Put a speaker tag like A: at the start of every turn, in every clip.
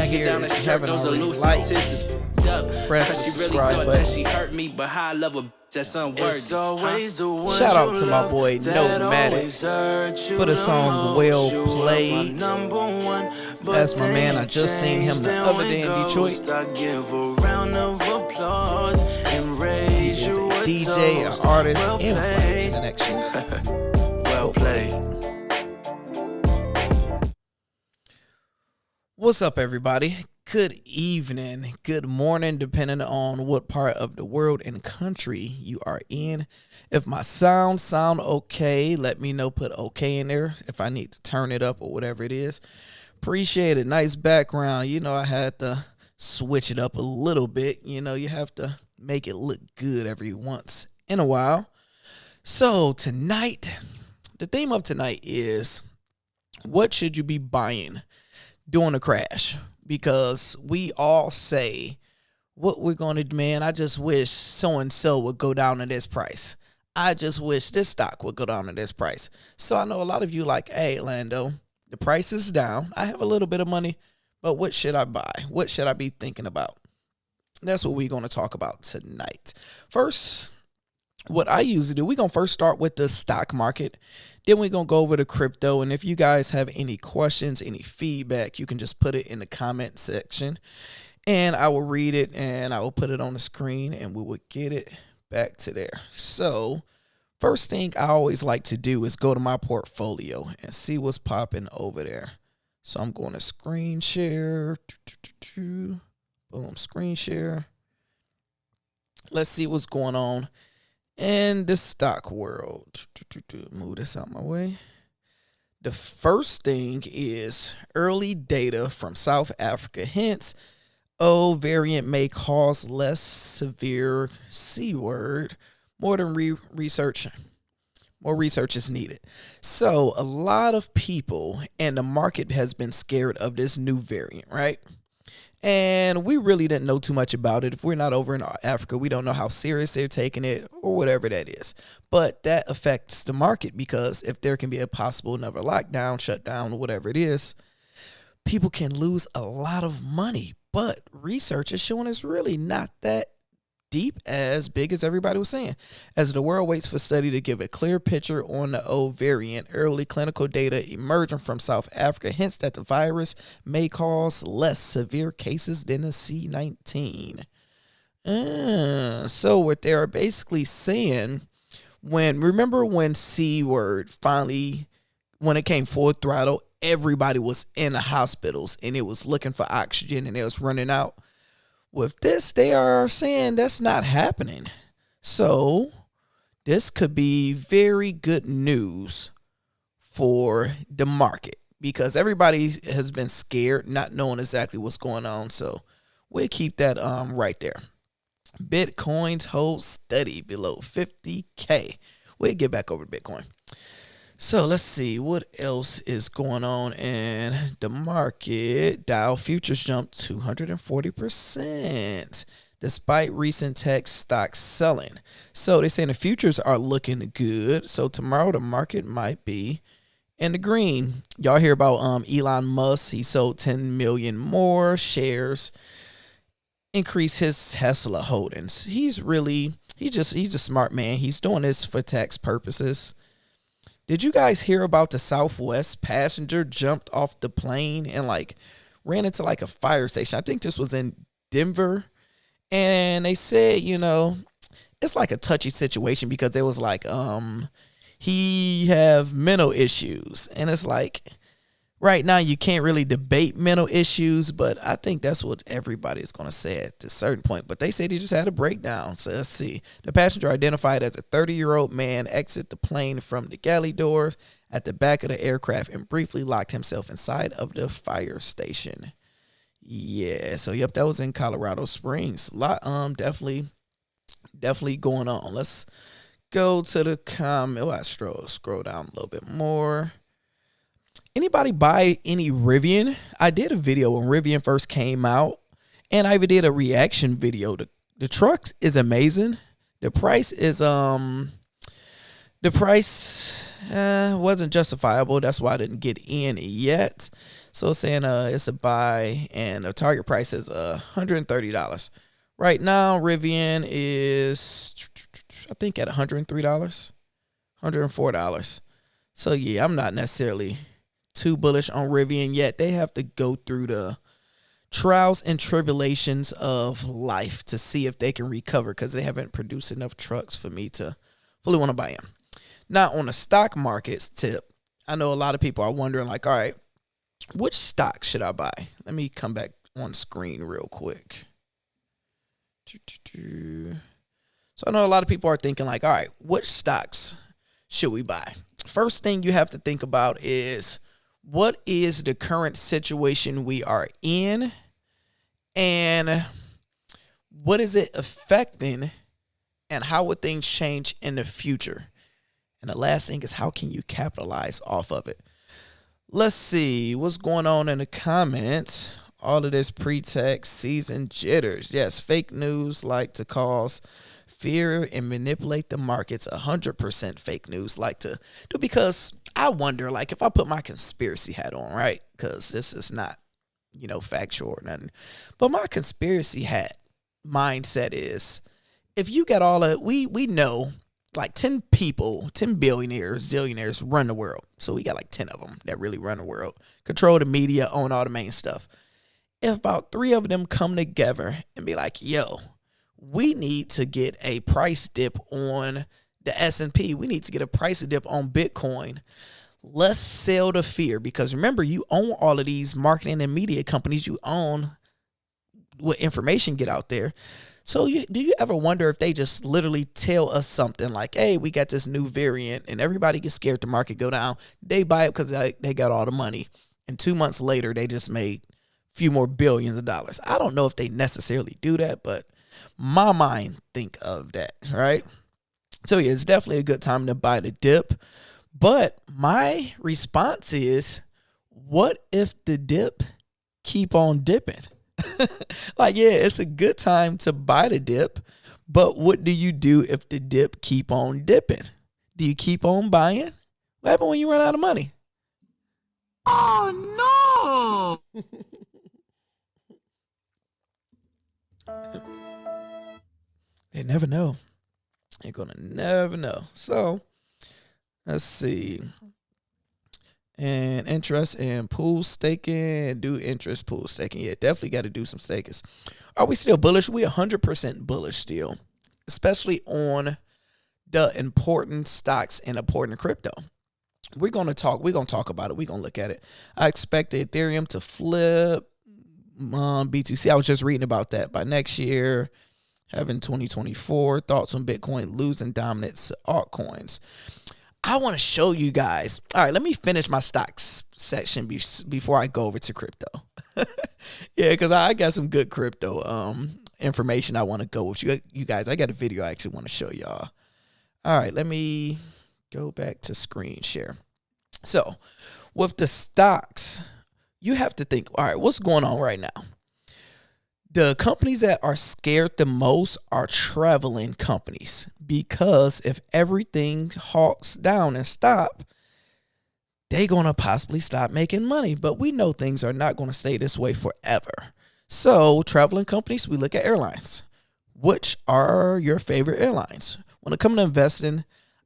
A: here. If you haven't already liked, press the subscribe button.
B: She hurt me, but how I love her. That's unworthy.
A: Shout out to my boy Nomadic for the song Well Played. That's my man. I just seen him the other day in Detroit. He is a DJ, an artist, and a flight to the next show.
B: Well played.
A: What's up, everybody? Good evening, good morning, depending on what part of the world and country you are in. If my sound okay, let me know, put okay in there if I need to turn it up or whatever it is. Appreciate it. Nice background. You know, I had to switch it up a little bit. You know, you have to make it look good every once in a while. So tonight, the theme of tonight is what should you be buying during a crash? Because we all say what we're going to do, man. I just wish so-and-so would go down to this price. I just wish this stock would go down to this price. So I know a lot of you like, hey, Lando, the price is down. I have a little bit of money, but what should I buy? What should I be thinking about? That's what we're going to talk about tonight. First, what I usually do, we're going to first start with the stock market. Then we're going to go over to crypto. And if you guys have any questions, any feedback, you can just put it in the comment section. And I will read it and I will put it on the screen and we will get it back to there. So first thing I always like to do is go to my portfolio and see what's popping over there. So I'm going to screen share. Boom, screen share. Let's see what's going on in the stock world. Move this out my way. The first thing is early data from South Africa. Hence, O variant may cause less severe C word. More research is needed. So a lot of people and the market has been scared of this new variant, right? And we really didn't know too much about it. If we're not over in Africa, we don't know how serious they're taking it or whatever that is. But that affects the market because if there can be a possible another lockdown, shutdown, or whatever it is, people can lose a lot of money. But research is showing it's really not that deep as big as everybody was saying. As the world waits for study to give a clear picture on the O variant, early clinical data emerging from South Africa hints that the virus may cause less severe cases than the C19. So what they're basically saying, remember when C word finally, when it came full throttle, everybody was in the hospitals and it was looking for oxygen and it was running out. With this, they are saying that's not happening. So this could be very good news for the market because everybody has been scared, not knowing exactly what's going on. So we'll keep that right there. Bitcoins hold steady below 50K. We'll get back over to Bitcoin. So let's see what else is going on in the market. Dow futures jumped 240% despite recent tech stocks selling. So they're saying the futures are looking good. So tomorrow the market might be in the green. Y'all hear about Elon Musk? He sold 10 million more shares, increase his Tesla holdings. He's a smart man. He's doing this for tax purposes. Did you guys hear about the Southwest passenger jumped off the plane and ran into a fire station? I think this was in Denver. And they said, it's a touchy situation because it was he have mental issues. And it's right now you can't really debate mental issues, but I think that's what everybody is going to say at a certain point. But they said he just had a breakdown. So let's see. The passenger, identified as a 30-year-old man, exited the plane from the galley doors at the back of the aircraft and briefly locked himself inside of the fire station. Yeah, so yep, that was in Colorado Springs. A lot, definitely going on. Let's go to the comment. I scroll down a little bit more. Anybody buy any Rivian? I did a video when Rivian first came out, and I even did a reaction video. The truck is amazing. The price is the The price wasn't justifiable. That's why I didn't get in yet. So it's saying it's a buy and the target price is $130. Right now, Rivian is, I think, at $103, $104. So yeah, I'm not necessarily too bullish on Rivian yet. They have to go through the trials and tribulations of life to see if they can recover because they haven't produced enough trucks for me to fully want to buy them. Now, on the stock markets tip, I know a lot of people are wondering, like, all right, which stock should I buy? Let me come back on screen real quick. So I know a lot of people are thinking, like, all right, which stocks should we buy? First thing you have to think about is, what is the current situation we are in, and what is it affecting, and how would things change in the future? And the last thing is, how can you capitalize off of it? Let's see what's going on in the comments. All of this pretext, season jitters. Yes, fake news like to cause fear and manipulate the markets. 100% fake news like to do, because I wonder, like, if I put my conspiracy hat on, right? Because this is not, factual or nothing. But my conspiracy hat mindset is, if you got all of, we know like 10 people, 10 billionaires, zillionaires run the world. So we got like 10 of them that really run the world, control the media, own all the main stuff. If about 3 of them come together and be like, yo, we need to get a price dip on the S&P. We need to get a price dip on Bitcoin. Let's sell the fear, because remember, you own all of these marketing and media companies. You own what information get out there. So do you ever wonder if they just literally tell us something like, hey, we got this new variant, and everybody gets scared, the market go down. They buy it because they got all the money. And 2 months later, they just made a few more billions of dollars. I don't know if they necessarily do that, but my mind think of that, right? So yeah, it's definitely a good time to buy the dip. But my response is, what if the dip keep on dipping? Like, yeah, it's a good time to buy the dip, but what do you do if the dip keep on dipping? Do you keep on buying? What happens when you run out of money?
B: Oh no!
A: They never know. You're gonna never know. So let's see. And interest in pool staking. Do interest pool staking. Yeah, definitely got to do some stakers. Are we still bullish? We 100% bullish still, especially on the important stocks and important crypto. We're gonna talk about it. We're gonna look at it. I expect the Ethereum to flip B2C. I was just reading about that by next year. Having 2024 thoughts on Bitcoin losing dominance altcoins. I want to show you guys. All right, let me finish my stocks section before I go over to crypto. Yeah, because I got some good crypto information I want to go with you guys. I got a video I actually want to show y'all. All right, let me go back to screen share. So with the stocks, you have to think, all right, what's going on right now? The companies that are scared the most are traveling companies, because if everything halts down and stop, they're going to possibly stop making money. But we know things are not going to stay this way forever. So traveling companies, we look at airlines. Which are your favorite airlines? When it comes to investing,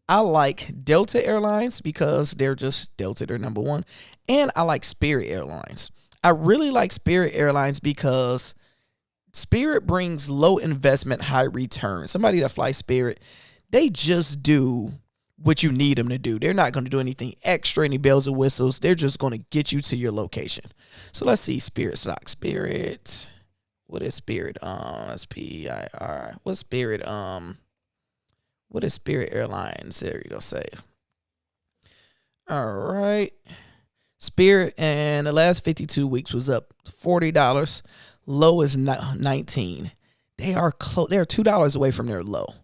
A: I like Delta Airlines because they're just Delta, they're number one. And I like Spirit Airlines. I really like Spirit Airlines because Spirit brings low investment, high return. Somebody that flies Spirit, they just do what you need them to do. They're not going to do anything extra, any bells and whistles. They're just going to get you to your location. So let's see Spirit stock. Spirit. What is Spirit? SPIR. What's Spirit? What is Spirit Airlines? There you go. Save. All right. Spirit in the last 52 weeks was up $40. Low is 19. They are They're $2 away from their low.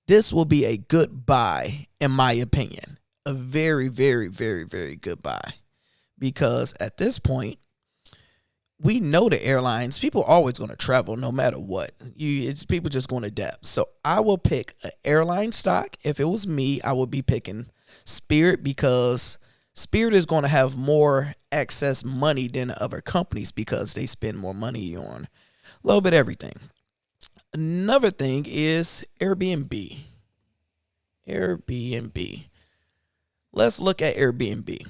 A: This will be a good buy, in my opinion. A very, very, very, very good buy, because at this point, we know the airlines, people are always going to travel no matter what. It's people just going to adapt. So I will pick an airline stock. If it was me, I would be picking Spirit, because Spirit is going to have more excess money than other companies because they spend more money on a little bit of everything. Another thing is Airbnb. Let's look at Airbnb.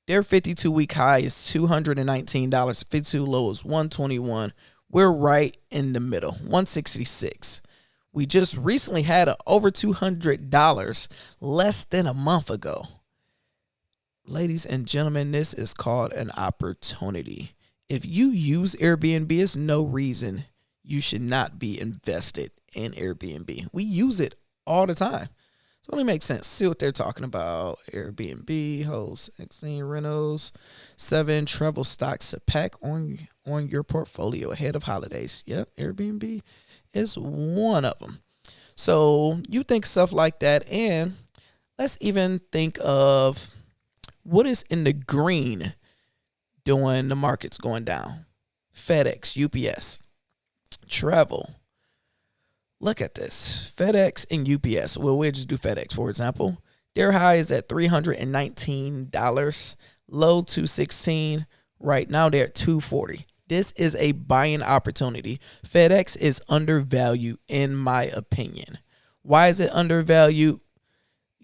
A: Their 52-week high is $219. 52 low is $121. We're right in the middle, $166. We just recently had over $200 less than a month ago. Ladies and gentlemen, this is called an opportunity. If you use Airbnb, there's no reason you should not be invested in Airbnb. We use it all the time. So it only makes sense. See what they're talking about. Airbnb hosts 16 rentals, 7 travel stocks to pack on your portfolio ahead of holidays. Yep, Airbnb is one of them. So you think stuff like that, and let's even think of what is in the green during the markets going down. FedEx, UPS, travel. Look at this. FedEx and UPS. Well, we'll just do FedEx, for example. Their high is at $319, low $216. Right now, they're at $240. This is a buying opportunity. FedEx is undervalued, in my opinion. Why is it undervalued?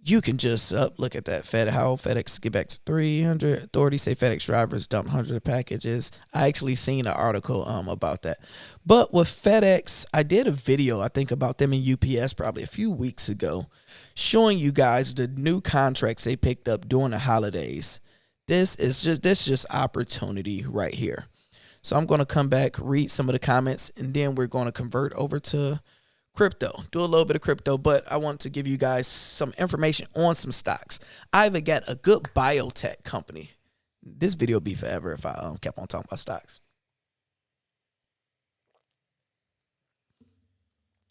A: You can just look at that. How FedEx get back to 300. Authorities say FedEx drivers dumped hundreds of packages. I actually seen an article about that. But with FedEx, I did a video, I think, about them in UPS probably a few weeks ago, showing you guys the new contracts they picked up during the holidays. This is just opportunity right here. So I'm going to come back, read some of the comments, and then we're going to convert over to crypto, do a little bit of crypto, but I want to give you guys some information on some stocks. I even got a good biotech company. This video would be forever if I kept on talking about stocks.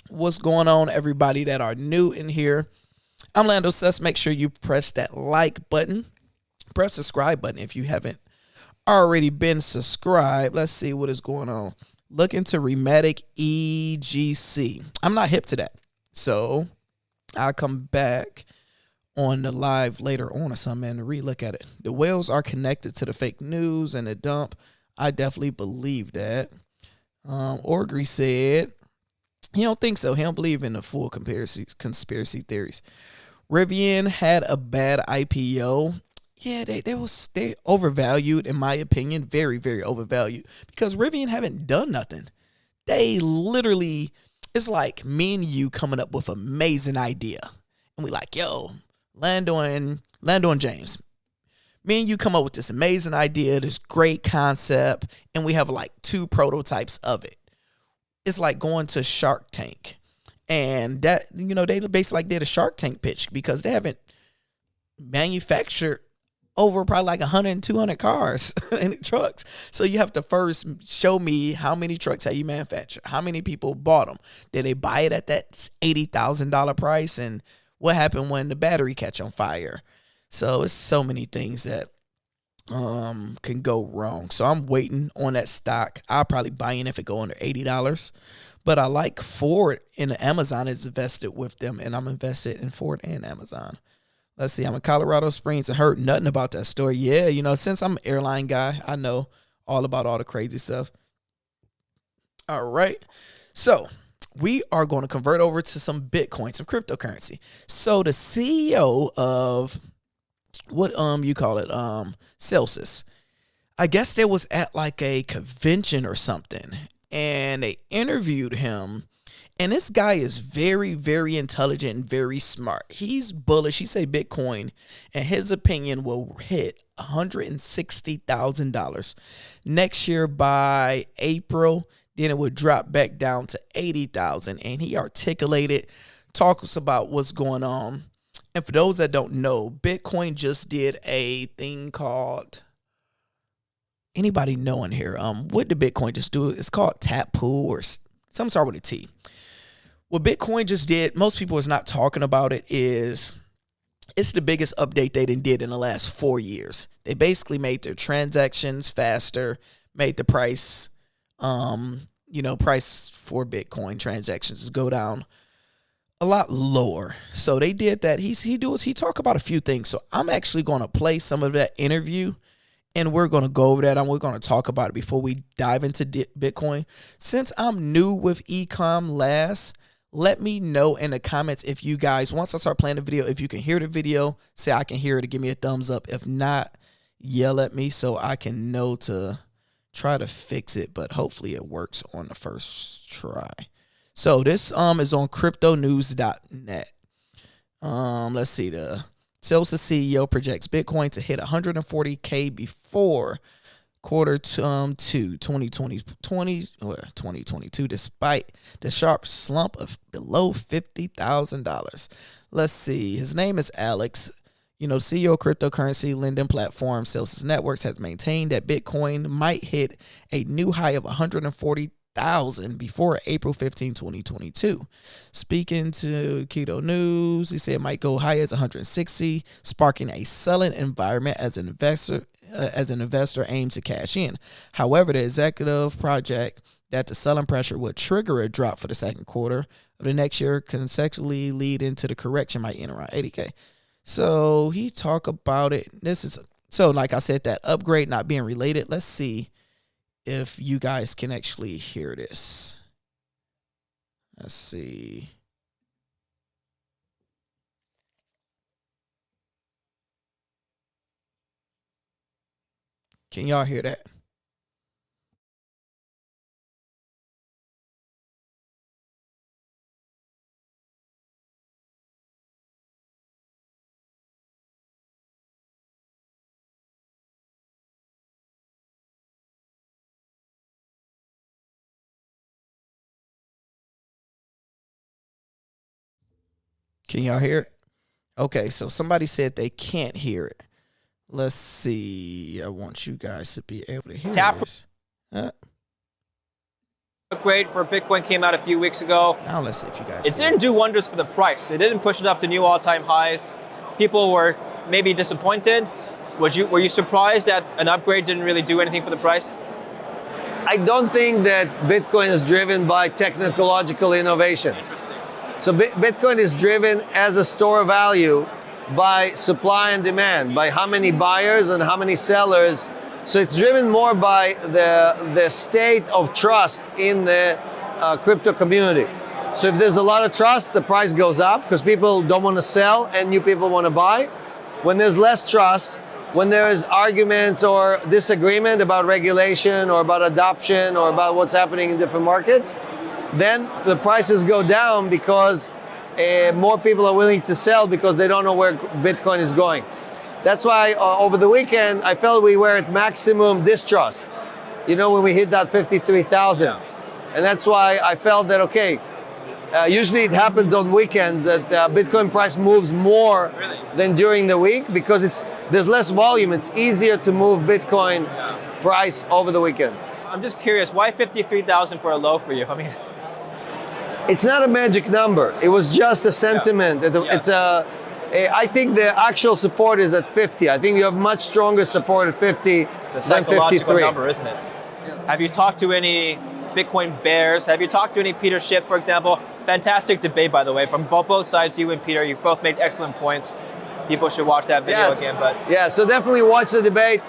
A: What's going on, everybody that are new in here? I'm Lando Suss. Make sure you press that like button. Press subscribe button if you haven't already been subscribed. Let's see what is going on. Look into Rematic EGC. I'm not hip to that, so I'll come back on the live later on or something and relook at it. The whales are connected to the fake news and the dump. I definitely believe that. Orgry said he don't think so. He don't believe in the full conspiracy theories. Rivian had a bad IPO. Yeah, they overvalued, in my opinion, very, very overvalued, because Rivian haven't done nothing. They literally, it's like me and you coming up with an amazing idea. And we like, yo, Lando and James, me and you come up with this amazing idea, this great concept, and we have like 2 prototypes of it. It's like going to Shark Tank. And that, they basically like did a Shark Tank pitch, because they haven't manufactured over probably like 100 and 200 cars and trucks. So you have to first show me how many trucks have you manufactured, how many people bought them, did they buy it at that $80,000 price, and what happened when the battery catch on fire. So it's so many things that can go wrong. So I'm waiting on that stock. I'll probably buy in if it go under $80. But I like Ford, and Amazon is invested with them, and I'm invested in Ford and Amazon. Let's see, I'm in Colorado Springs. I heard nothing about that story. Yeah, since I'm an airline guy, I know all about all the crazy stuff. All right. So we are going to convert over to some Bitcoin, some cryptocurrency. So the CEO of what you call it, Celsius, I guess they was at like a convention or something, and they interviewed him. And this guy is very, very intelligent and very smart. He's bullish. He say Bitcoin, and his opinion, will hit $160,000 next year by April. Then it would drop back down to 80,000. And he articulated, talks about what's going on. And for those that don't know, Bitcoin just did a thing called, anybody know in here? What did Bitcoin just do? It's called tap pool or something start with a T. What Bitcoin just did, most people is not talking about it, is it's the biggest update they did in the last 4 years. They basically made their transactions faster, made the price, price for Bitcoin transactions go down a lot lower. So they did that. He talked about a few things. So I'm actually going to play some of that interview, and we're going to go over that, and we're going to talk about it before we dive into Bitcoin. Since I'm new with Ecom last, let me know in the comments if you guys, once I start playing the video, if you can hear the video, say I can hear it, and give me a thumbs up. If not, yell at me so I can know to try to fix it, but hopefully it works on the first try. So this is on cryptonews.net. Let's see. The Salesforce CEO projects Bitcoin to hit 140K before quarter 2 2022, despite the sharp slump of below $50,000. Let's see. His name is Alex. CEO of cryptocurrency lending platform Salesforce Networks has maintained that Bitcoin might hit a new high of 140,000 before April 15, 2022. Speaking to Keto News, he said it might go high as 160, sparking a selling environment as an investor aims to cash in. However, the executive project that the selling pressure would trigger a drop for the second quarter of the next year, consecutively lead into the correction might end around 80K. So he talked about it. So like I said, that upgrade not being related. Let's see if you guys can actually hear this. Let's see. Can y'all hear that? Can y'all hear it? Okay, so somebody said they can't hear it. Let's see. I want you guys to be able to hear this.
C: Upgrade for Bitcoin came out a few weeks ago.
A: Now let's see if you guys.
C: It didn't do wonders for the price. It didn't push it up to new all-time highs. People were maybe disappointed. Were you surprised that an upgrade didn't really do anything for the price?
D: I don't think that Bitcoin is driven by technological innovation. So Bitcoin is driven as a store of value by supply and demand, by how many buyers and how many sellers. So it's driven more by the state of trust in the crypto community. So if there's a lot of trust, the price goes up because people don't want to sell and new people want to buy. When there's less trust, when there's arguments or disagreement about regulation or about adoption or about what's happening in different markets, then the prices go down because more people are willing to sell because they don't know where Bitcoin is going. That's why over the weekend, I felt we were at maximum distrust. When we hit that 53,000. And that's why I felt that, okay, usually it happens on weekends that Bitcoin price moves more than during the week because there's less volume. It's easier to move Bitcoin price over the weekend.
C: I'm just curious, why 53,000 for a low for you? I mean,
D: it's not a magic number. It was just a sentiment. I think the actual support is at 50. I think you have much stronger support at 50 than 53.
C: Number, isn't it? Yes. Have you talked to any Bitcoin bears? Have you talked to any Peter Shipt, for example? Fantastic debate, by the way, from both sides. You and Peter, you've both made excellent points. People should watch that video again.
D: So definitely watch the debate.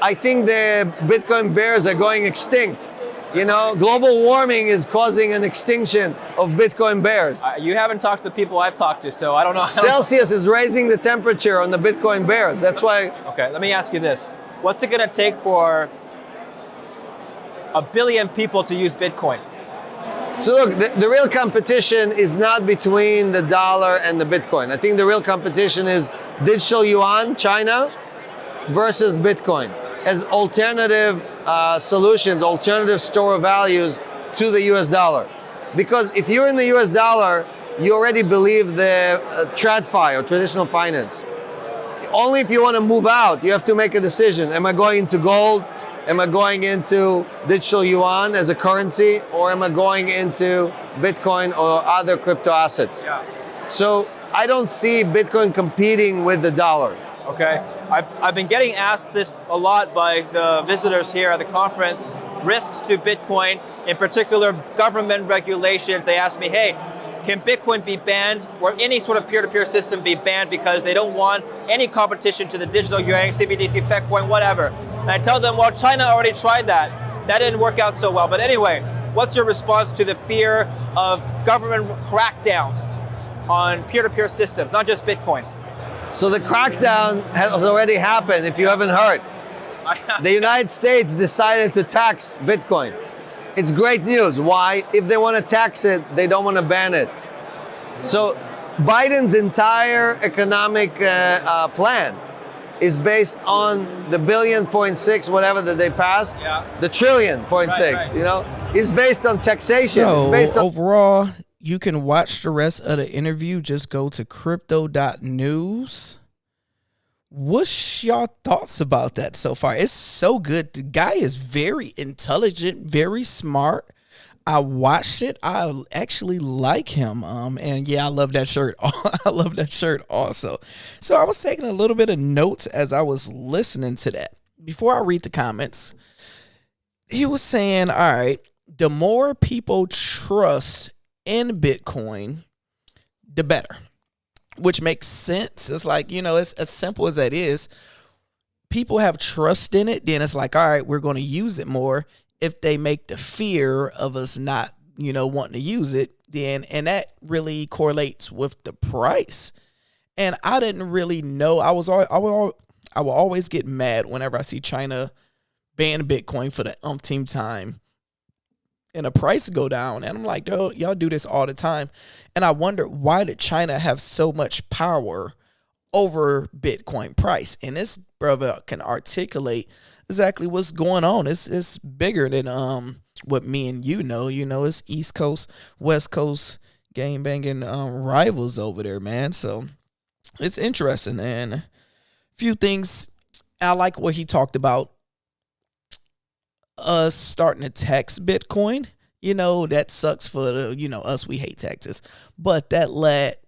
D: I think the Bitcoin bears are going extinct. Global warming is causing an extinction of Bitcoin bears.
C: You haven't talked to the people I've talked to, so I don't know.
D: Celsius is raising the temperature on the Bitcoin bears. That's why.
C: Okay, let me ask you this. What's it going to take for 1 billion people to use Bitcoin?
D: So look, the real competition is not between the dollar and the Bitcoin. I think the real competition is digital yuan, China, versus Bitcoin as alternative solutions, alternative store of values to the US dollar. Because if you're in the US dollar, you already believe the TradFi or traditional finance. Only if you want to move out, you have to make a decision. Am I going into gold? Am I going into digital yuan as a currency? Or am I going into Bitcoin or other crypto assets? So I don't see Bitcoin competing with the dollar.
C: Okay, I've been getting asked this a lot by the visitors here at the conference. Risks to Bitcoin, in particular government regulations. They asked me, hey, can Bitcoin be banned or any sort of peer-to-peer system be banned because they don't want any competition to the digital yuan, CBDC, FedCoin, whatever. And I tell them, well, China already tried that. That didn't work out so well. But anyway, what's your response to the fear of government crackdowns on peer-to-peer systems, not just Bitcoin?
D: So the crackdown has already happened, if you haven't heard. The United States decided to tax Bitcoin. It's great news. Why? If they want to tax it, they don't want to ban it. So Biden's entire economic plan is based on the 1.6 billion, whatever that they passed, the 1.6 trillion, right. You know, is based on taxation.
A: So
D: it's based on
A: overall, you can watch the rest of the interview. Just go to crypto.news. What's your thoughts about that so far? It's so good. The guy is very intelligent, very smart. I watched it. I actually like him. And yeah, I love that shirt. I love that shirt also. So I was taking a little bit of notes as I was listening to that. Before I read the comments, he was saying, all right, the more people trust in Bitcoin, the better. Which makes sense. It's like, you know, it's as simple as that is. People have trust in it. Then it's like, all right, we're going to use it more. If they make the fear of us not, you know, wanting to use it, then, and that really correlates with the price. And I didn't really know. I will always get mad whenever I see China ban Bitcoin for the umpteenth time and the price go down. And I'm like, oh, y'all do this all the time. And I wonder, why did China have so much power over Bitcoin price? And this brother can articulate exactly what's going on. It's bigger than what me and you know. You know, it's East Coast, West Coast game banging rivals over there, man. So it's interesting. And a few things I like what he talked about. Us starting to tax Bitcoin, you know, that sucks for the, you know, us, we hate taxes, but that let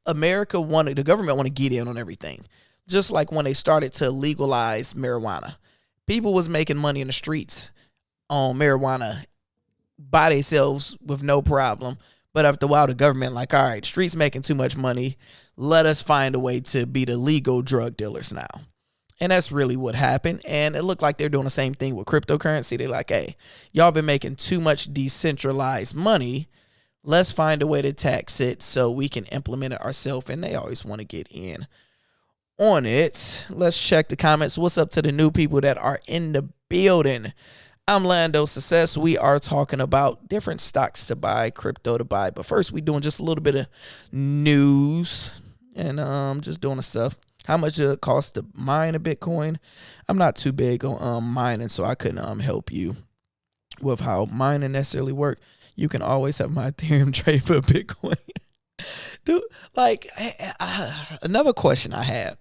A: the government want to get in on everything. Just like when they started to legalize marijuana, people was making money in the streets on marijuana by themselves with no problem. But after a while, the government like, all right, streets making too much money. Let us find a way to be the legal drug dealers now. And that's really what happened. And it looked like they're doing the same thing with cryptocurrency. They're like, hey, y'all been making too much decentralized money. Let's find a way to tax it so we can implement it ourselves. And they always want to get in on it. Let's check the comments. What's up to the new people that are in the building? I'm Lando Success. We are talking about different stocks to buy, crypto to buy. But first, we're doing just a little bit of news and just doing the stuff. How much it costs to mine a Bitcoin? I'm not too big on mining, so I couldn't help you with how mining necessarily work. You can always have my Ethereum trade for Bitcoin. Dude, like, another question I had.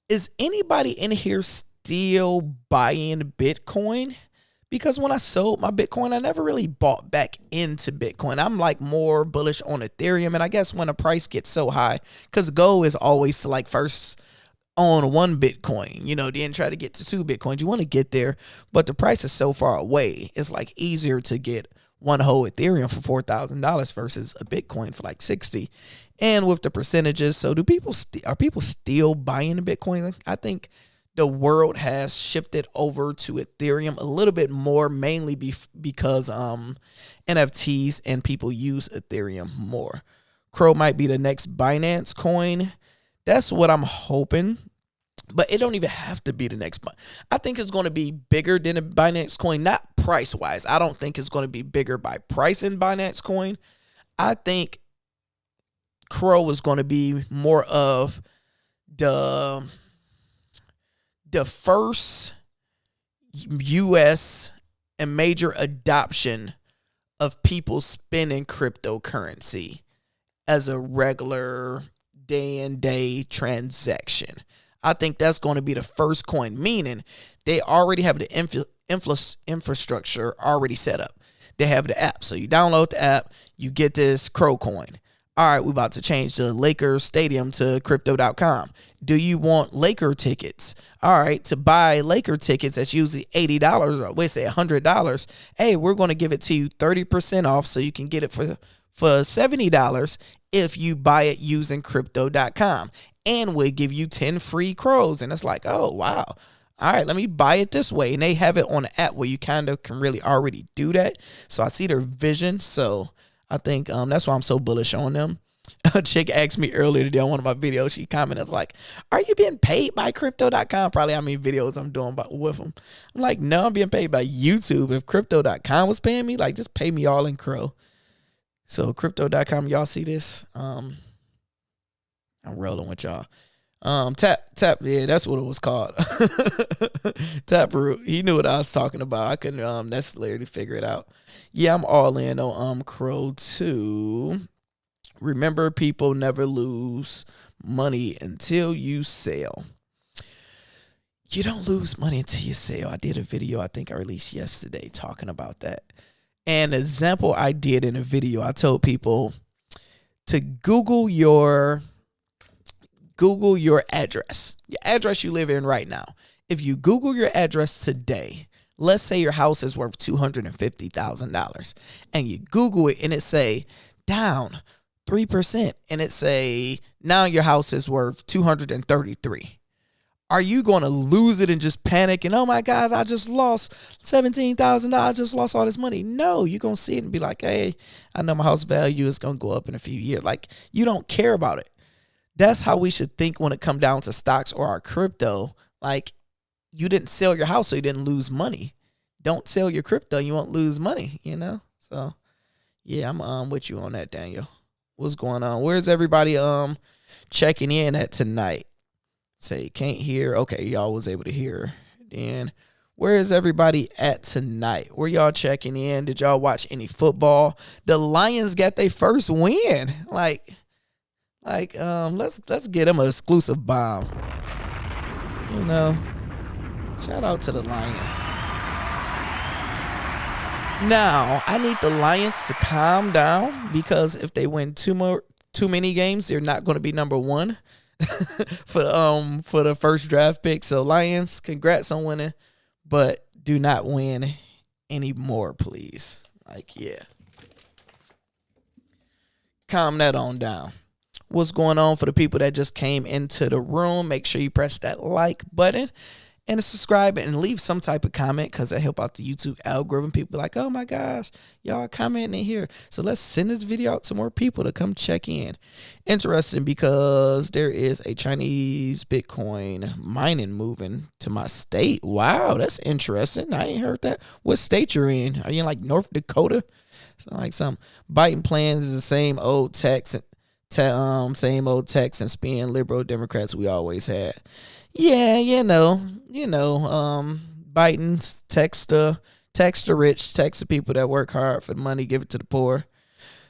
A: Is anybody in here still buying Bitcoin? Because when I sold my Bitcoin, I never really bought back into Bitcoin. I'm like more bullish on Ethereum. And I guess when the price gets so high, because goal is always to like first own one Bitcoin, you know, then try to get to 2 Bitcoins. You want to get there, but the price is so far away. It's like easier to get one whole Ethereum for $4,000 versus a Bitcoin for like 60. And with the percentages, so are people still buying the Bitcoin? I think the world has shifted over to Ethereum a little bit more, mainly because NFTs and people use Ethereum more. Crow might be the next Binance coin. That's what I'm hoping. But it don't even have to be the next. I think it's going to be bigger than a Binance coin, not price-wise. I don't think it's going to be bigger by price than Binance coin. I think Crow is going to be more of the first U.S. and major adoption of people spending cryptocurrency as a regular day-and-day transaction. I think that's going to be the first coin, meaning they already have the infrastructure already set up. They have the app. So you download the app, you get this Crow coin. All right, we about to change the Lakers stadium to crypto.com. Do you want Laker tickets? All right, to buy Laker tickets, that's usually $80 or let's say $100. Hey, we're going to give it to you 30% off so you can get it for $70 if you buy it using crypto.com. And we'll give you 10 free crows. And it's like, oh, wow. All right, let me buy it this way. And they have it on the app where you kind of can really already do that. So I see their vision. So I think that's why I'm so bullish on them. A chick asked me earlier today on one of my videos. She commented like, are you being paid by crypto.com? Probably how many videos I'm doing with them. I'm like, no, I'm being paid by YouTube. If crypto.com was paying me, like just pay me all in crow. So crypto.com, y'all see this? I'm rolling with y'all. Tap, yeah, that's what it was called. Taproot. He knew what I was talking about. I couldn't necessarily figure it out. Yeah, I'm all in on Crow too. Remember, people never lose money until you sell. You don't lose money until you sell. I did a video I think I released yesterday talking about that. An example I did in a video, I told people to Google your address, your address you live in right now. If you Google your address today, let's say your house is worth $250,000 and you Google it and it say down 3% and it say now your house is worth 233. Are you going to lose it and just panic and, oh my God, I just lost $17,000. I just lost all this money. No, you're going to see it and be like, hey, I know my house value is going to go up in a few years. Like, you don't care about it. That's how we should think when it comes down to stocks or our crypto. Like, you didn't sell your house, so you didn't lose money. Don't sell your crypto, you won't lose money, you know? So, yeah, I'm with you on that, Daniel. What's going on? Where's everybody checking in at tonight? Say, can't hear. Okay, y'all was able to hear. Then, where is everybody at tonight? Where y'all checking in? Did y'all watch any football? The Lions got their first win. Like, let's get them an exclusive bomb. You know, shout out to the Lions. Now, I need the Lions to calm down because if they win too many games, they're not going to be number one for the first draft pick. So Lions, congrats on winning, but do not win anymore, please. Like, yeah. Calm that on down. What's going on for the people that just came into the room? Make sure you press that like button and subscribe and leave some type of comment because that help out the YouTube algorithm. People like, oh my gosh, y'all are commenting in here. So let's send this video out to more people to come check in. Interesting because there is a Chinese Bitcoin mining moving to my state. Wow, that's interesting. I ain't heard that. What state you're in? Are you in like North Dakota? So like some Biden plans is the same old tax and same old tax and spin liberal Democrats we always had. Yeah, you know, Biden's tax the rich, tax the people that work hard for the money, give it to the poor.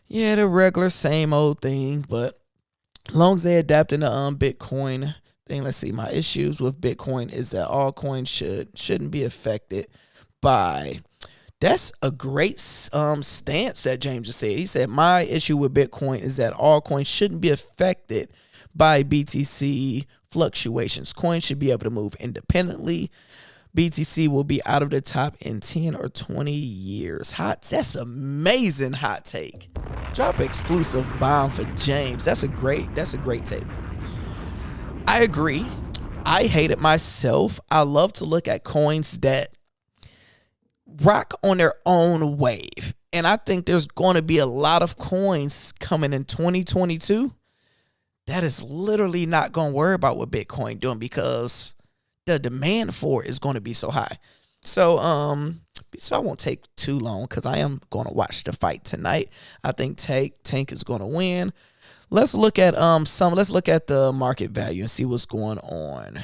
A: Yeah, the regular same old thing, but as long as they adapting to Bitcoin thing, let's see. My issues with Bitcoin is that all coins shouldn't be affected by. That's a great stance that James just said. He said, my issue with Bitcoin is that all coins shouldn't be affected by BTC fluctuations. Coins should be able to move independently. BTC will be out of the top in 10 or 20 years. That's amazing hot take. Drop exclusive bomb for James. That's a great take. I agree. I hate it myself. I love to look at coins that rock on their own wave. And I think there's going to be a lot of coins coming in 2022 that is literally not going to worry about what Bitcoin doing because the demand for it is going to be so high. So I won't take too long because I am going to watch the fight tonight. I think Tank is going to win. Let's look at let's look at the market value and see what's going on.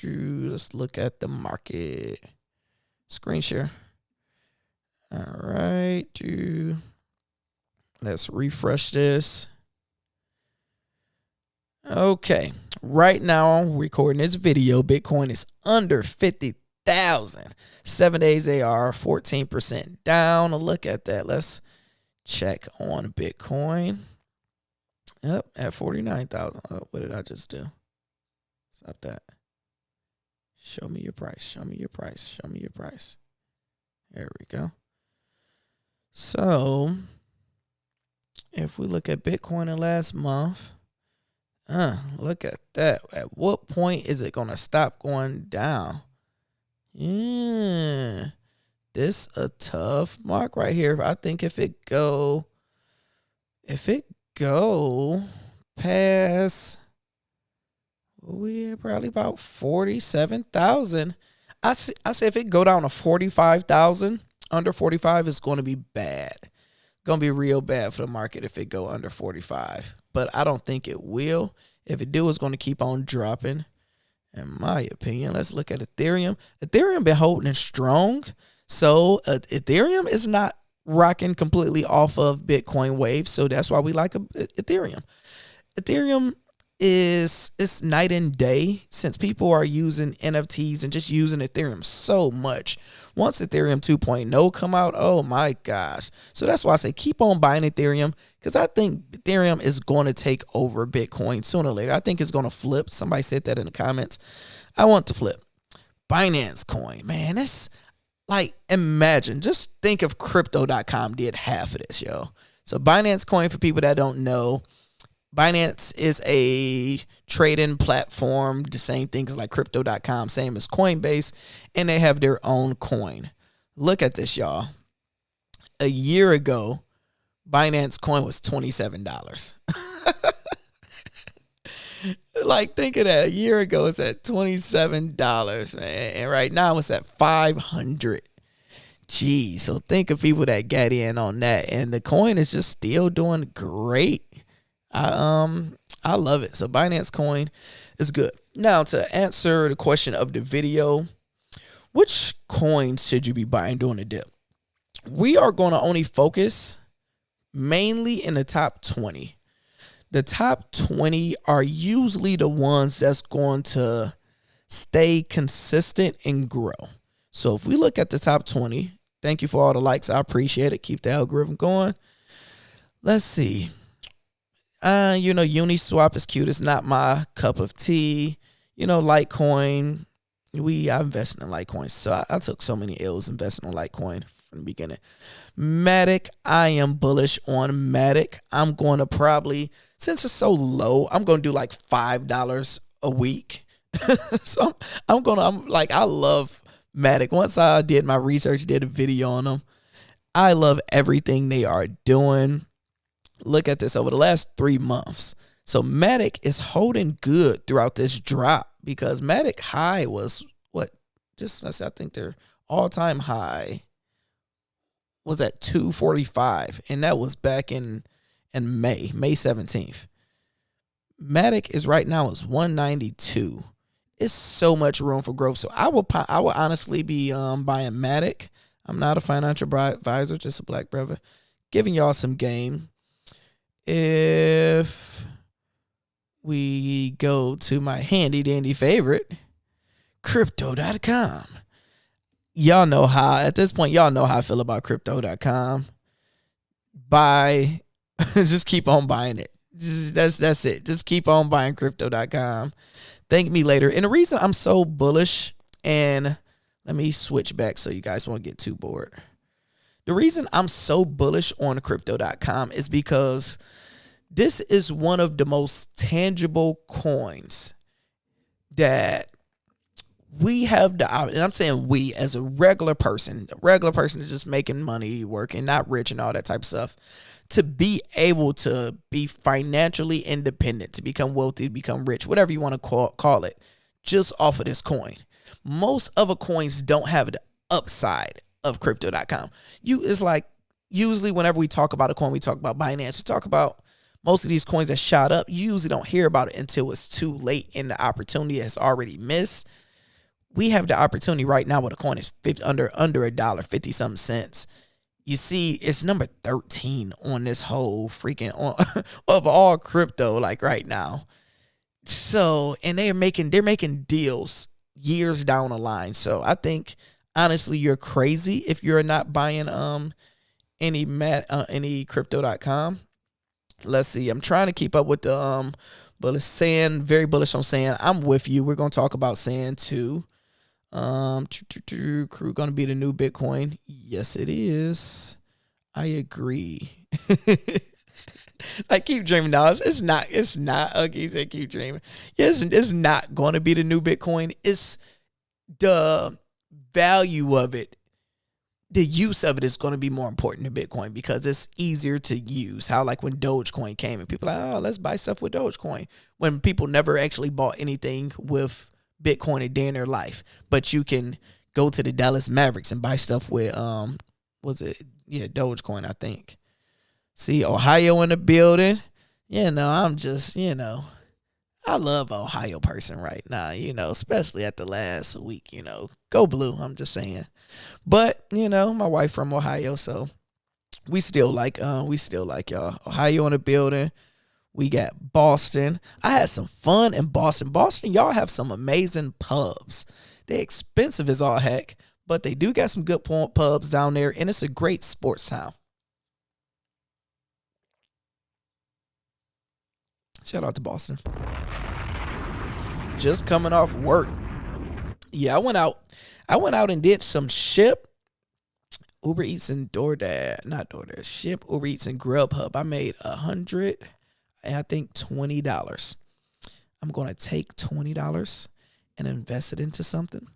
A: Let's look at the market. Screen share. All right, let's refresh this. Okay, right now, recording this video, Bitcoin is under 50,000. 7 days AR, 14% down. Look at that. Let's check on Bitcoin. Yep, at 49,000. Oh, what did I just do? Stop that. Show me your price. Show me your price. Show me your price. There we go. So, if we look at Bitcoin in last month, look at that. At what point is it going to stop going down? Yeah, this a tough mark right here. I think if it go past, we're probably about 47,000. I say if it go down to 45,000, under 45 is going to be bad. Going to be real bad for the market if it go under 45. But I don't think it will. If it do, it's going to keep on dropping. In my opinion, let's look at Ethereum. Ethereum been holding it strong. So Ethereum is not rocking completely off of Bitcoin wave. So that's why we like Ethereum. Ethereum it's night and day since people are using NFTs and just using Ethereum so much. Once Ethereum 2.0 come out, oh my gosh. So that's why I say keep on buying Ethereum, because I think Ethereum is going to take over Bitcoin sooner or later. I think it's going to flip. Somebody said that in the comments. I want to flip. Binance Coin, man, it's like, imagine, just think if crypto.com did half of this, yo. So Binance Coin, for people that don't know, Binance is a trading platform, the same things like crypto.com, same as Coinbase, and they have their own coin. Look at this, y'all. A year ago, Binance Coin was $27. Like, think of that. A year ago, it's at $27, man. And right now, it's at $500. Geez, so think of people that got in on that. And the coin is just still doing great. I love it. So Binance Coin is good. Now, to answer the question of the video, which coins should you be buying during the dip? We are going to only focus mainly in the top 20. The top 20 are usually the ones that's going to stay consistent and grow. So if we look at the top 20, thank you for all the likes. I appreciate it. Keep the algorithm going. Let's see. Uniswap is cute. It's not my cup of tea. Litecoin. I invested in Litecoin. So I took so many L's investing in Litecoin from the beginning. Matic. I am bullish on Matic. I'm going to probably, since it's so low, I'm going to do like $5 a week. So I love Matic. Once I did my research, did a video on them. I love everything they are doing. Look at this over the last 3 months. So Matic is holding good throughout this drop, because Matic high was I think their all-time high was at 245, and that was back in May 17th. Matic is right now is 192. It's so much room for growth. So I will honestly be buying Matic. I'm not a financial advisor, just a black brother, giving y'all some game. If we go to my handy dandy favorite, crypto.com. Y'all know how, at this point, y'all know how I feel about crypto.com. Buy, just keep on buying it. That's it. Just keep on buying crypto.com. Thank me later. And the reason I'm so bullish, and let me switch back so you guys won't get too bored. The reason I'm so bullish on crypto.com is because this is one of the most tangible coins that we have and I'm saying we as a regular person is just making money, working, not rich and all that type of stuff, to be able to be financially independent, to become wealthy, become rich, whatever you want to call it, just off of this coin. Most other coins don't have the upside of crypto.com. It's like, usually whenever we talk about a coin, we talk about Binance, we talk about most of these coins that shot up. You usually don't hear about it until it's too late and the opportunity has already missed. We have the opportunity right now where the coin is under $1, 50 something cents. You see, it's number 13 on this whole freaking of all crypto, like right now. So, and they're making deals years down the line. So I think honestly, you're crazy if you're not buying any crypto.com. Let's see. I'm trying to keep up with the bullish sand. Very bullish on sand. I'm with you. We're gonna talk about sand too. Crew gonna be the new Bitcoin. Yes, it is. I agree. I keep dreaming now. It's not. Okay, you said keep dreaming. Yes, it's not going to be the new Bitcoin. It's the value of it. The use of it is going to be more important than Bitcoin because it's easier to use. How like when Dogecoin came and people are like, oh, let's buy stuff with Dogecoin. When people never actually bought anything with Bitcoin a day in their life. But you can go to the Dallas Mavericks and buy stuff with Dogecoin, I think. See, Ohio in the building. I'm just, I love Ohio person right now, especially at the last week, go blue, I'm just saying. But, my wife from Ohio, so we still like y'all. Ohio in the building. We got Boston. I had some fun in Boston. Boston, y'all have some amazing pubs. They're expensive as all heck, but they do got some good pubs down there, and it's a great sports town. Shout out to Boston. Just coming off work. Yeah, I went out and did some Shipt, Uber Eats and Shipt, Uber Eats and Grubhub. I made $100 and I think $20. I'm going to take $20 and invest it into something.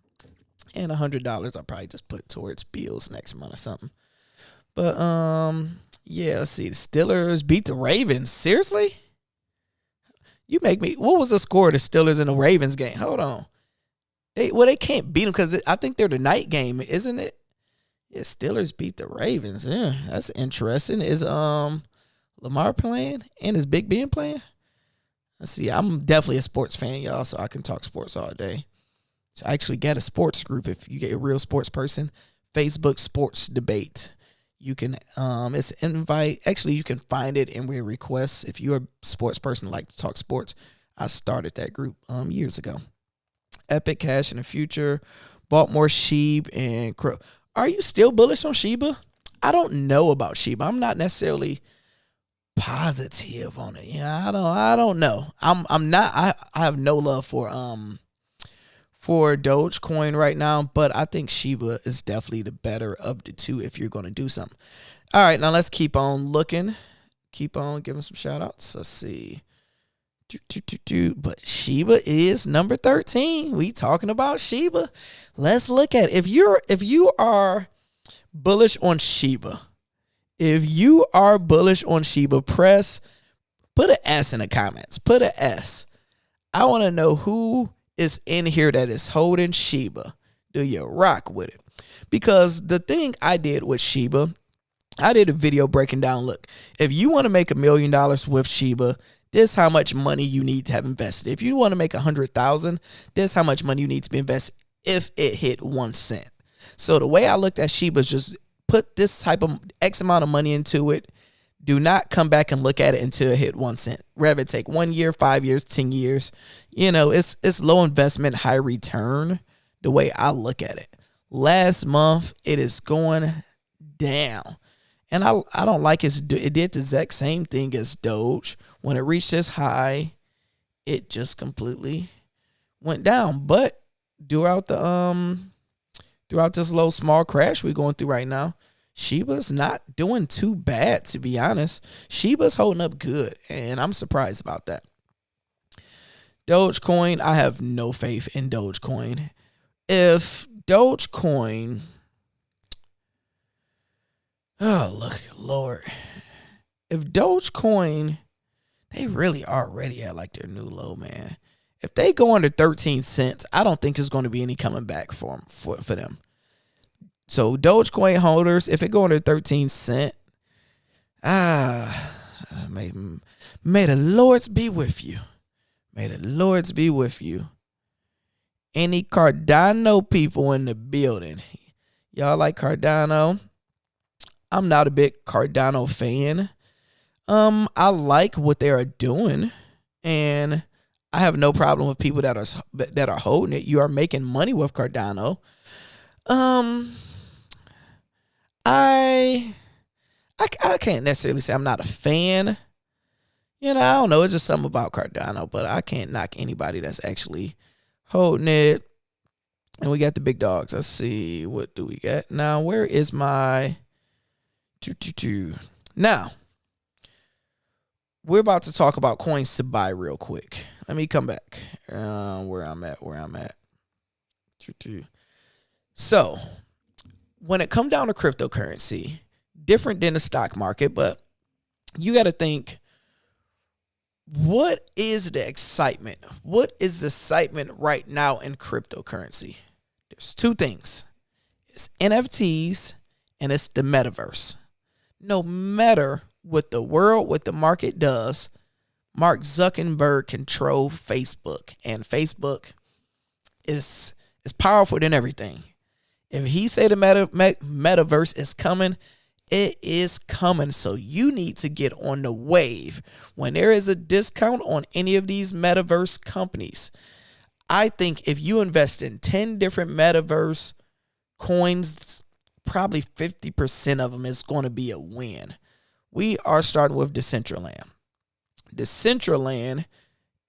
A: And $100 I'll probably just put towards bills next month or something. But let's see. The Steelers beat the Ravens. Seriously? You make me. What was the score of the Steelers and the Ravens game? Hold on. They can't beat them because I think they're the night game, isn't it? Yeah, Steelers beat the Ravens. Yeah, that's interesting. Is Lamar playing and is Big Ben playing? Let's see. I'm definitely a sports fan, y'all, so I can talk sports all day. So I actually get a sports group if you get a real sports person. Facebook Sports Debate. You can it's invite. Actually, you can find it in where requests. If you're a sports person who like to talk sports, I started that group years ago. Epic Cash in the future. Bought more Shiba and Crow. Are you still bullish on Shiba? I don't know about Shiba. I'm not necessarily positive on it. Yeah, I don't know. I'm not. I have no love for Dogecoin right now, but I think Shiba is definitely the better of the two if you're going to do something. All right, now let's keep on looking. Keep on giving some shout outs. Let's see. But Shiba is number 13. We talking about Shiba. Let's look at it. If you are bullish on Shiba, put an S in the comments. Put an S. I want to know who is in here that is holding Shiba. Do you rock with it? Because the thing I did with Shiba, I did a video breaking down, look, if you want to make $1 million with Shiba, this is how much money you need to have invested. If you want to make 100,000, this is how much money you need to be invested if it hit 1 cent. So the way I looked at Shiba is just put this type of X amount of money into it. Do not come back and look at it until it hit 1 cent. Rather take 1 year, 5 years, 10 years. It's low investment, high return. The way I look at it. Last month, it is going down. And I don't like it. It did the exact same thing as Doge. When it reached this high, it just completely went down. But throughout this low small crash we're going through right now, Shiba's not doing too bad, to be honest. Shiba's holding up good, and I'm surprised about that. Dogecoin, I have no faith in Dogecoin. If Dogecoin, oh, look, Lord. If Dogecoin, they really already at like their new low, man. If they go under 13 cents, I don't think there's going to be any coming back for them. So Dogecoin holders, if it go under 13 cents, may the Lords be with you. May the Lords be with you. Any Cardano people in the building? Y'all like Cardano? I'm not a big Cardano fan. I like what they are doing, and I have no problem with people that are holding it. You are making money with Cardano. I can't necessarily say I'm not a fan. I don't know. It's just something about Cardano, but I can't knock anybody that's actually holding it. And we got the big dogs. Let's see. What do we got? Now, where is my 222? Now, we're about to talk about coins to buy real quick. Let me come back. Where I'm at. 222. So, when it comes down to cryptocurrency, different than the stock market, but you got to think, what is the excitement? What is the excitement right now in cryptocurrency? There's two things. It's NFTs and it's the metaverse. No matter what the world, what the market does, Mark Zuckerberg controls Facebook, and Facebook is powerful than everything. If he say the metaverse is coming, it is coming. So you need to get on the wave. When there is a discount on any of these metaverse companies, I think if you invest in 10 different metaverse coins, probably 50% of them is going to be a win. We are starting with Decentraland. Decentraland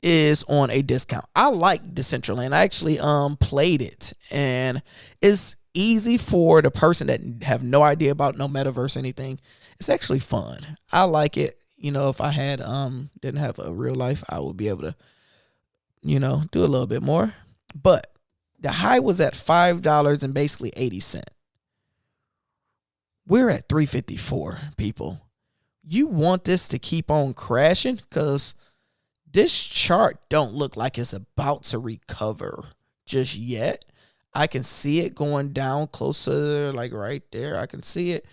A: is on a discount. I like Decentraland. I actually played it, and it's easy for the person that have no idea about no metaverse or anything. It's actually fun. I like it. If I had didn't have a real life, I would be able to do a little bit more. But the high was at $5 and basically 80 cents. We're at 354, people. You want this to keep on crashing, because this chart don't look like it's about to recover just yet. I can see it going down closer, like right there. I can see it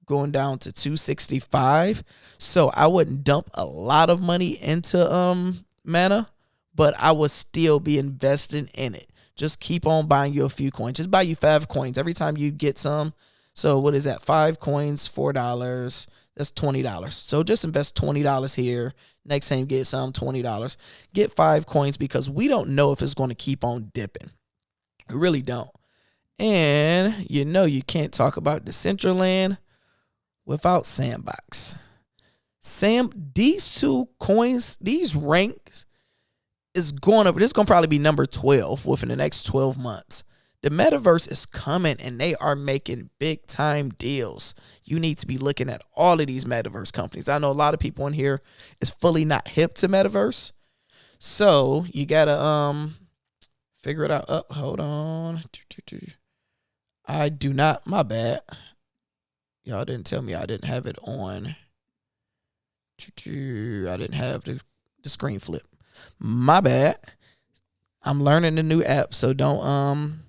A: going down to 265. So I wouldn't dump a lot of money into Mana, but I would still be investing in it. Just keep on buying you a few coins. Just buy you 5 coins every time you get some. So what is that? 5 coins, $4. That's $20. So just invest $20 here. Next time you get some, $20. Get 5 coins, because we don't know if it's going to keep on dipping. We really don't. And you can't talk about Decentraland without Sandbox. These two coins, these ranks, this is going to probably be number 12 within the next 12 months. The metaverse is coming, and they are making big time deals. You need to be looking at all of these metaverse companies. I know a lot of people in here is fully not hip to metaverse. So you gotta figure it out. Hold on. I do not. My bad. Y'all didn't tell me I didn't have it on. I didn't have the screen flip. My bad. I'm learning a new app, so don't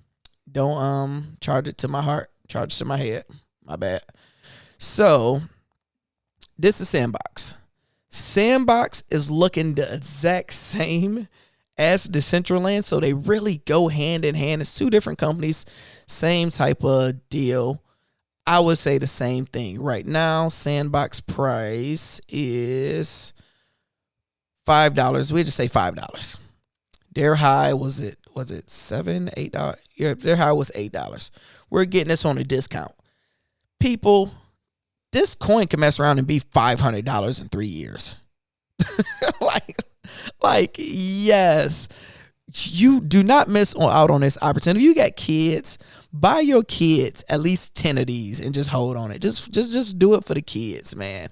A: charge it to my heart. Charge it to my head. My bad. So this is Sandbox. Sandbox is looking the exact same as Decentraland, so they really go hand in hand. It's two different companies, same type of deal. I would say the same thing. Right now, Sandbox price is $5. We just say $5. Their high was it $7, $8? Yeah, their high was $8. We're getting this on a discount. People, this coin can mess around and be $500 in 3 years. like yes. You do not miss out on this opportunity. If you got kids, buy your kids at least 10 of these and just hold on it. Just do it for the kids, man.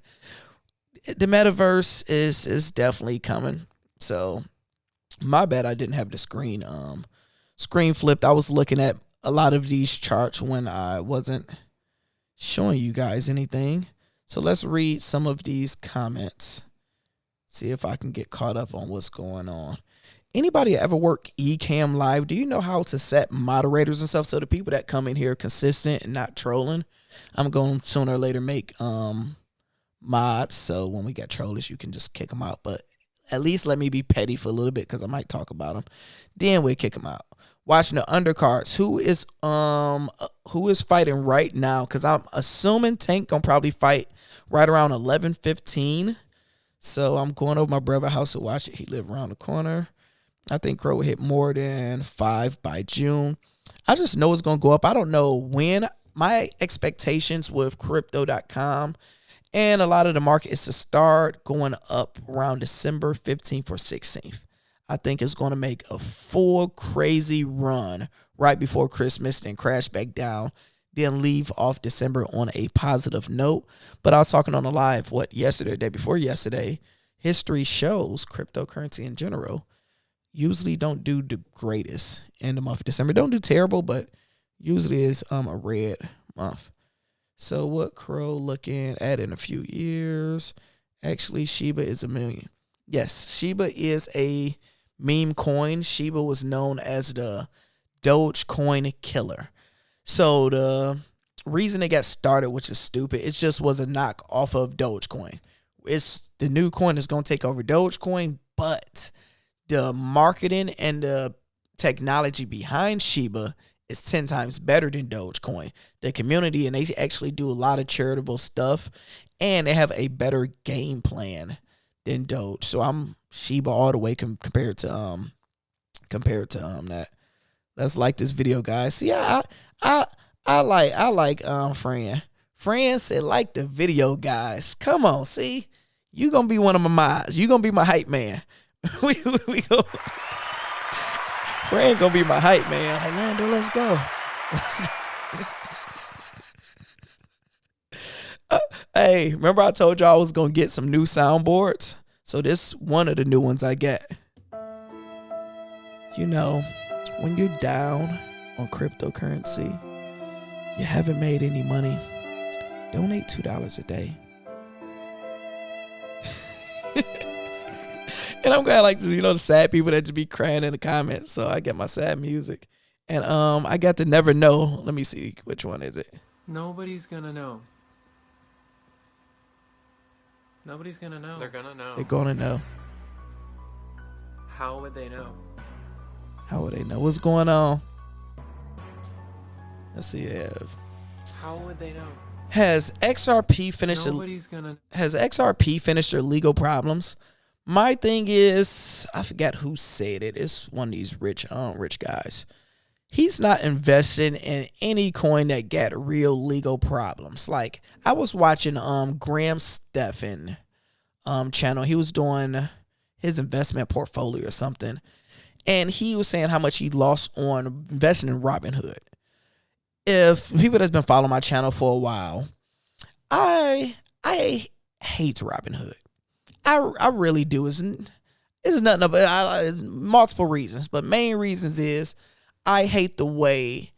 A: The metaverse is definitely coming. So my bad, I didn't have the screen flipped. I was looking at a lot of these charts when I wasn't showing you guys anything. So let's read some of these comments. See if I can get caught up on what's going on. Anybody ever work Ecamm Live? Do you know how to set moderators and stuff so the people that come in here are consistent and not trolling? I'm going to sooner or later make mods, so when we get trollers, you can just kick them out. But at least let me be petty for a little bit, because I might talk about them. Then we'll kick them out. Watching the undercards. Who is fighting right now? Because I'm assuming Tank gonna probably fight right around 11:15. So I'm going over my brother's house to watch it. He live around the corner. I think Crow will hit more than 5 by June. I just know it's going to go up. I don't know when. My expectations with crypto.com And a lot of the market is to start going up around December 15th or 16th. I think it's going to make a full crazy run right before Christmas, then crash back down, then leave off December on a positive note. But I was talking on the live, yesterday, day before yesterday, history shows cryptocurrency in general usually don't do the greatest in the month of December. Don't do terrible, but usually is a red month. So what Crow looking at in a few years? Actually, Shiba is $1 million. Yes, Shiba is a meme coin. Shiba was known as the Dogecoin killer. So the reason it got started, which is stupid, it just was a knock off of Dogecoin. It's the new coin is going to take over Dogecoin, but the marketing and the technology behind Shiba is 10 times better than Dogecoin. The community, and they actually do a lot of charitable stuff, and they have a better game plan than Doge. So I'm Shiba all the way compared to that. Let's like this video, guys. See, I like Fran. Fran said like the video, guys. Come on, see, you gonna be one of my mods. You gonna be my hype man. we go. Fran gonna be my hype man. Like, Lando, let's go. Hey, remember I told y'all I was gonna get some new soundboards? So this one of the new ones I get. You know, when you're down on cryptocurrency, you haven't made any money, donate $2 a day. And I'm glad, like, you know, the sad people that just be crying in the comments. So I get my sad music. And I got to Never Know. Let me see, which one is it?
E: Nobody's gonna know. Nobody's gonna know. They're gonna know.
A: They're gonna know.
E: How would they know?
A: How would they know what's going on? Let's see.
E: How would they know?
A: Has XRP finished? Has XRP finished their legal problems? My thing is, I forgot who said it. It's one of these rich guys. He's not investing in any coin that got real legal problems. Like, I was watching Graham Stephan channel. He was doing his investment portfolio or something, and he was saying how much he lost on investing in Robinhood. If people that's been following my channel for a while, I hate Robinhood. I really do. It's nothing about multiple reasons, but main reasons is I hate the way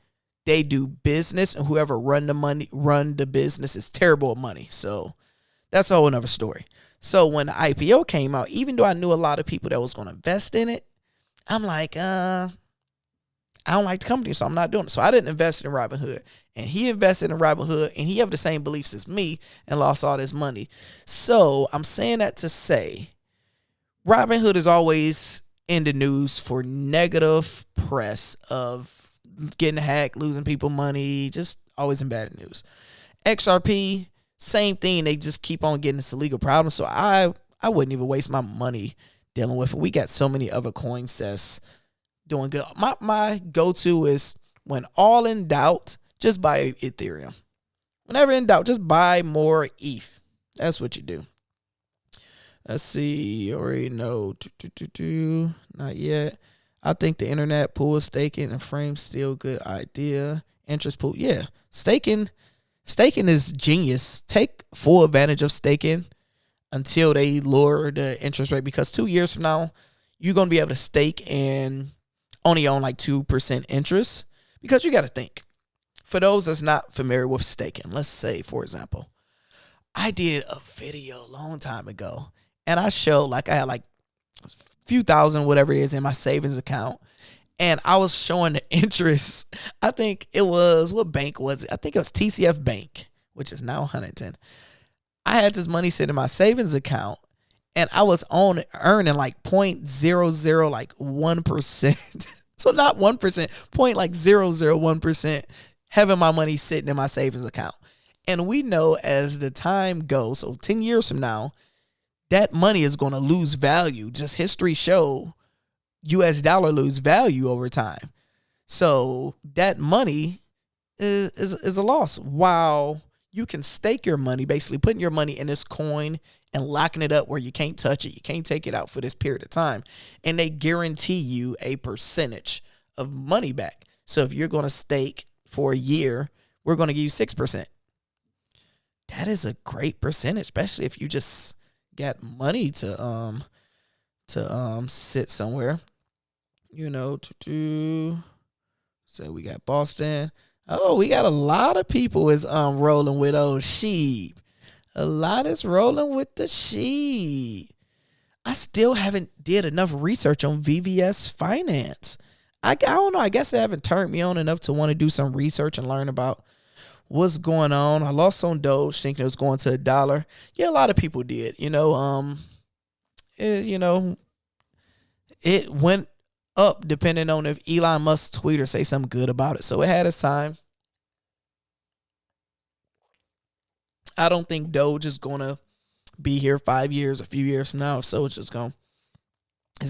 A: they do business, and whoever run the business is terrible at money. So that's a whole another story. So when the IPO came out, even though I knew a lot of people that was going to invest in it, I'm like, I don't like the company, so I'm not doing it. So I didn't invest in Robinhood, and he invested in Robinhood, and he have the same beliefs as me and lost all this money. So I'm saying that to say Robinhood is always in the news for negative press of getting hacked, losing people money, just always in bad news. XRP, same thing. They just keep on getting this legal problem. So I wouldn't even waste my money dealing with it. We got so many other coins that's doing good. My go-to is, when all in doubt, just buy Ethereum. Whenever in doubt, just buy more ETH. That's what you do. Let's see. You already know. Not yet. I think the internet pool is staking and frame still good idea. Interest pool. Yeah. Staking is genius. Take full advantage of staking until they lower the interest rate, because 2 years from now, you're going to be able to stake and only own like 2% interest. Because you got to think, for those that's not familiar with staking, let's say, for example, I did a video a long time ago, and I showed, like, I had like a few thousand, whatever it is, in my savings account, and I was showing the interest. I think it was, what bank was it? I think it was TCF Bank, which is now Huntington. I had this money sitting in my savings account, and I was earning like 0.00, like 1%. So not 1%, 0.001%, having my money sitting in my savings account. And we know as the time goes, so 10 years from now, that money is going to lose value. Just history show US dollar lose value over time. So that money is a loss. While you can stake your money, basically putting your money in this coin and locking it up where you can't touch it. You can't take it out for this period of time. And they guarantee you a percentage of money back. So if you're going to stake for a year, we're going to give you 6%. That is a great percentage, especially if you just got money to sit somewhere. You know, so we got Boston. Oh, we got a lot of people is rolling with old Shipt. A lot is rolling with the Shipt. I still haven't did enough research on VVS Finance. I don't know. I guess they haven't turned me on enough to want to do some research and learn about what's going on. I lost on Doge thinking it was going to $1. Yeah, a lot of people did. It went up depending on if Elon Musk tweet or say something good about it. So it had its time. I don't think Doge is going to be here 5 years, a few years from now. So it's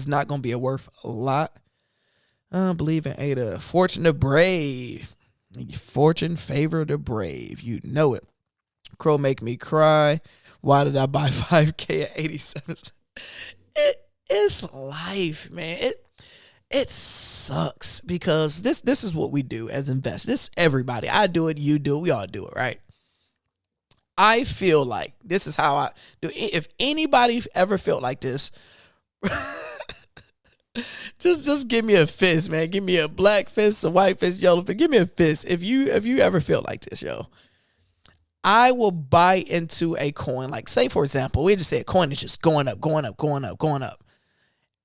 A: not going to be worth a lot. I believe in Ada. Fortune the brave. Fortune favor the brave. You know it. Crow make me cry. Why did I buy 5K at 87 cents? It's life, man. It sucks because this is what we do as investors. This everybody. I do it, you do it, we all do it, right? I feel like this is how I do. If anybody ever felt like this, just give me a fist, man. Give me a black fist, a white fist, yellow fist. Give me a fist. If you ever feel like this, yo. I will buy into a coin. Like, say, for example, we just say a coin is just going up, going up, going up, going up.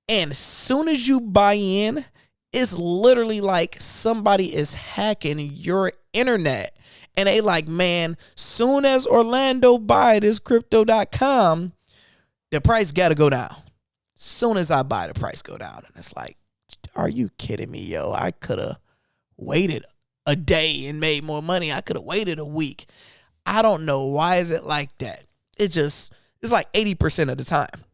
A: And as soon as you buy in, it's literally like somebody is hacking your internet. And they like, man, soon as Orlando buy this crypto.com, the price got to go down. Soon as I buy, the price go down. And it's like, are you kidding me, yo? I could have waited a day and made more money. I could have waited a week. I don't know. Why is it like that? It's like 80% of the time.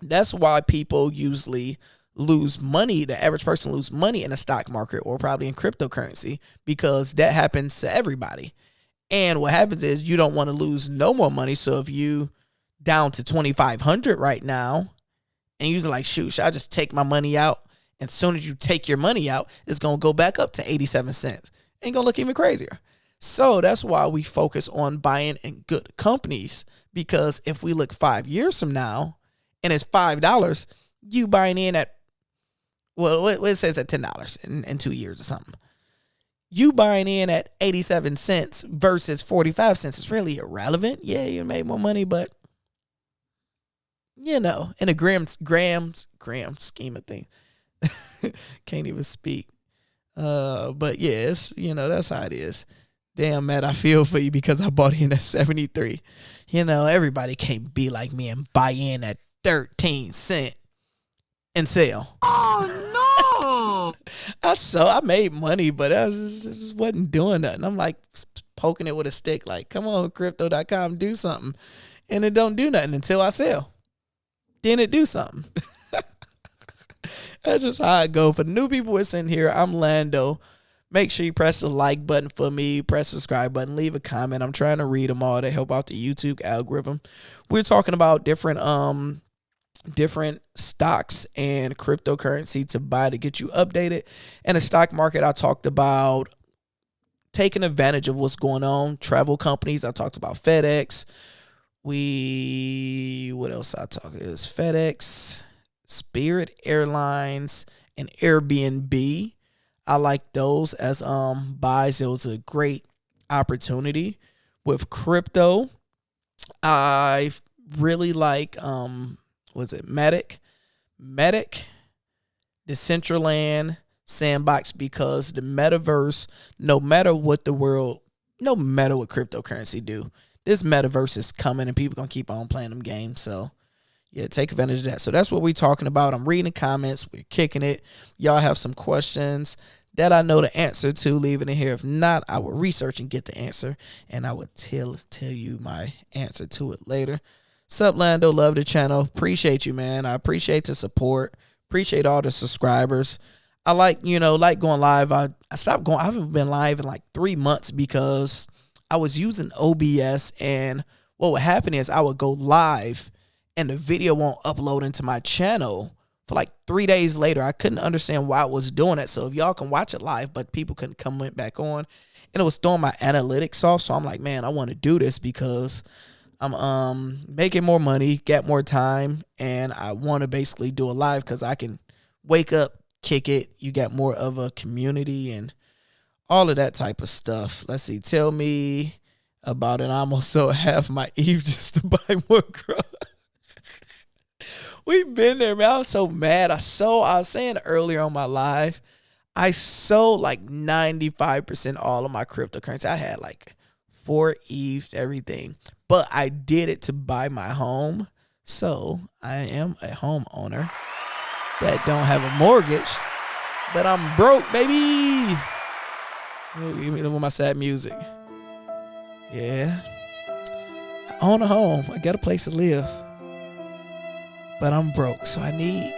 A: That's why people usually lose money. The average person lose money in the stock market or probably in cryptocurrency because that happens to everybody. And what happens is you don't want to lose no more money. So if you down to 2,500 right now and you're like, shoot, should I just take my money out? And as soon as you take your money out, it's going to go back up to 87 cents. Ain't going to look even crazier. So that's why we focus on buying in good companies, because if we look 5 years from now and it's $5, you buying in at, well, it says at $10 in 2 years or something. You buying in at 87 cents versus 45 cents is really irrelevant. Yeah, you made more money, but in a gram scheme of things, can't even speak. But yes, that's how it is. Damn, Matt, I feel for you because I bought in at 73. Everybody can't be like me and buy in at 13 cents and sell.
E: Oh, no.
A: I made money, but I just wasn't doing nothing. I'm like poking it with a stick, like, come on, crypto.com, do something. And it don't do nothing until I sell. Then it do something. That's just how I go. For the new people that's in here, I'm Lando. Make sure you press the like button for me, press the subscribe button, leave a comment. I'm trying to read them all to help out the YouTube algorithm. We're talking about different stocks and cryptocurrency to buy to get you updated. In the stock market, I talked about taking advantage of what's going on. Travel companies, I talked about FedEx. What else I talked about? It was FedEx, Spirit Airlines, and Airbnb. I like those as buys. It was a great opportunity. With crypto, I really like Medic, Decentraland, Sandbox, because the Metaverse, no matter what cryptocurrency do, this Metaverse is coming and people gonna keep on playing them games. So yeah, take advantage of that. So that's what we're talking about. I'm reading the comments. We're kicking it. Y'all have some questions that I know the answer to, leave it in here. If not, I will research and get the answer, and I will tell you my answer to it later. Sup, Lando? Love the channel. Appreciate you, man. I appreciate the support. Appreciate all the subscribers. I like going live. I stopped going. I haven't been live in like 3 months because I was using OBS, and what would happen is I would go live and the video won't upload into my channel for like 3 days later. I couldn't understand why I was doing it. So if y'all can watch it live, but people couldn't come back on, and it was throwing my analytics off. So I'm like, man, I want to do this because I'm making more money, get more time, and I want to basically do it live because I can wake up, kick it. You got more of a community and all of that type of stuff. Let's see. Tell me about it. I almost sold half my ETH just to buy more Crow. We've been there, man. I was so mad. I was saying earlier on my live, I sold like 95% all of my cryptocurrency. I had like 4 ETH, everything. But I did it to buy my home. So I am a homeowner that don't have a mortgage. But I'm broke, baby. Give me with my sad music. Yeah. I own a home. I got a place to live. But I'm broke. So I need,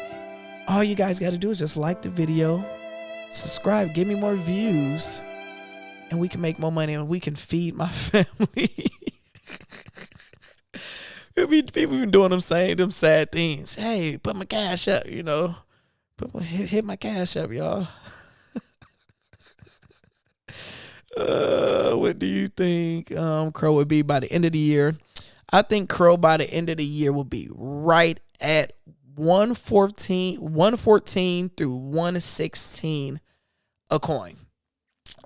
A: all you guys got to do is just like the video, subscribe, give me more views, and we can make more money and we can feed my family. People been doing them sad things. Hey, put my cash up, hit my cash up, y'all. What do you think Crow would be by the end of the year? I think Crow by the end of the year will be right at 114 through 116 a coin.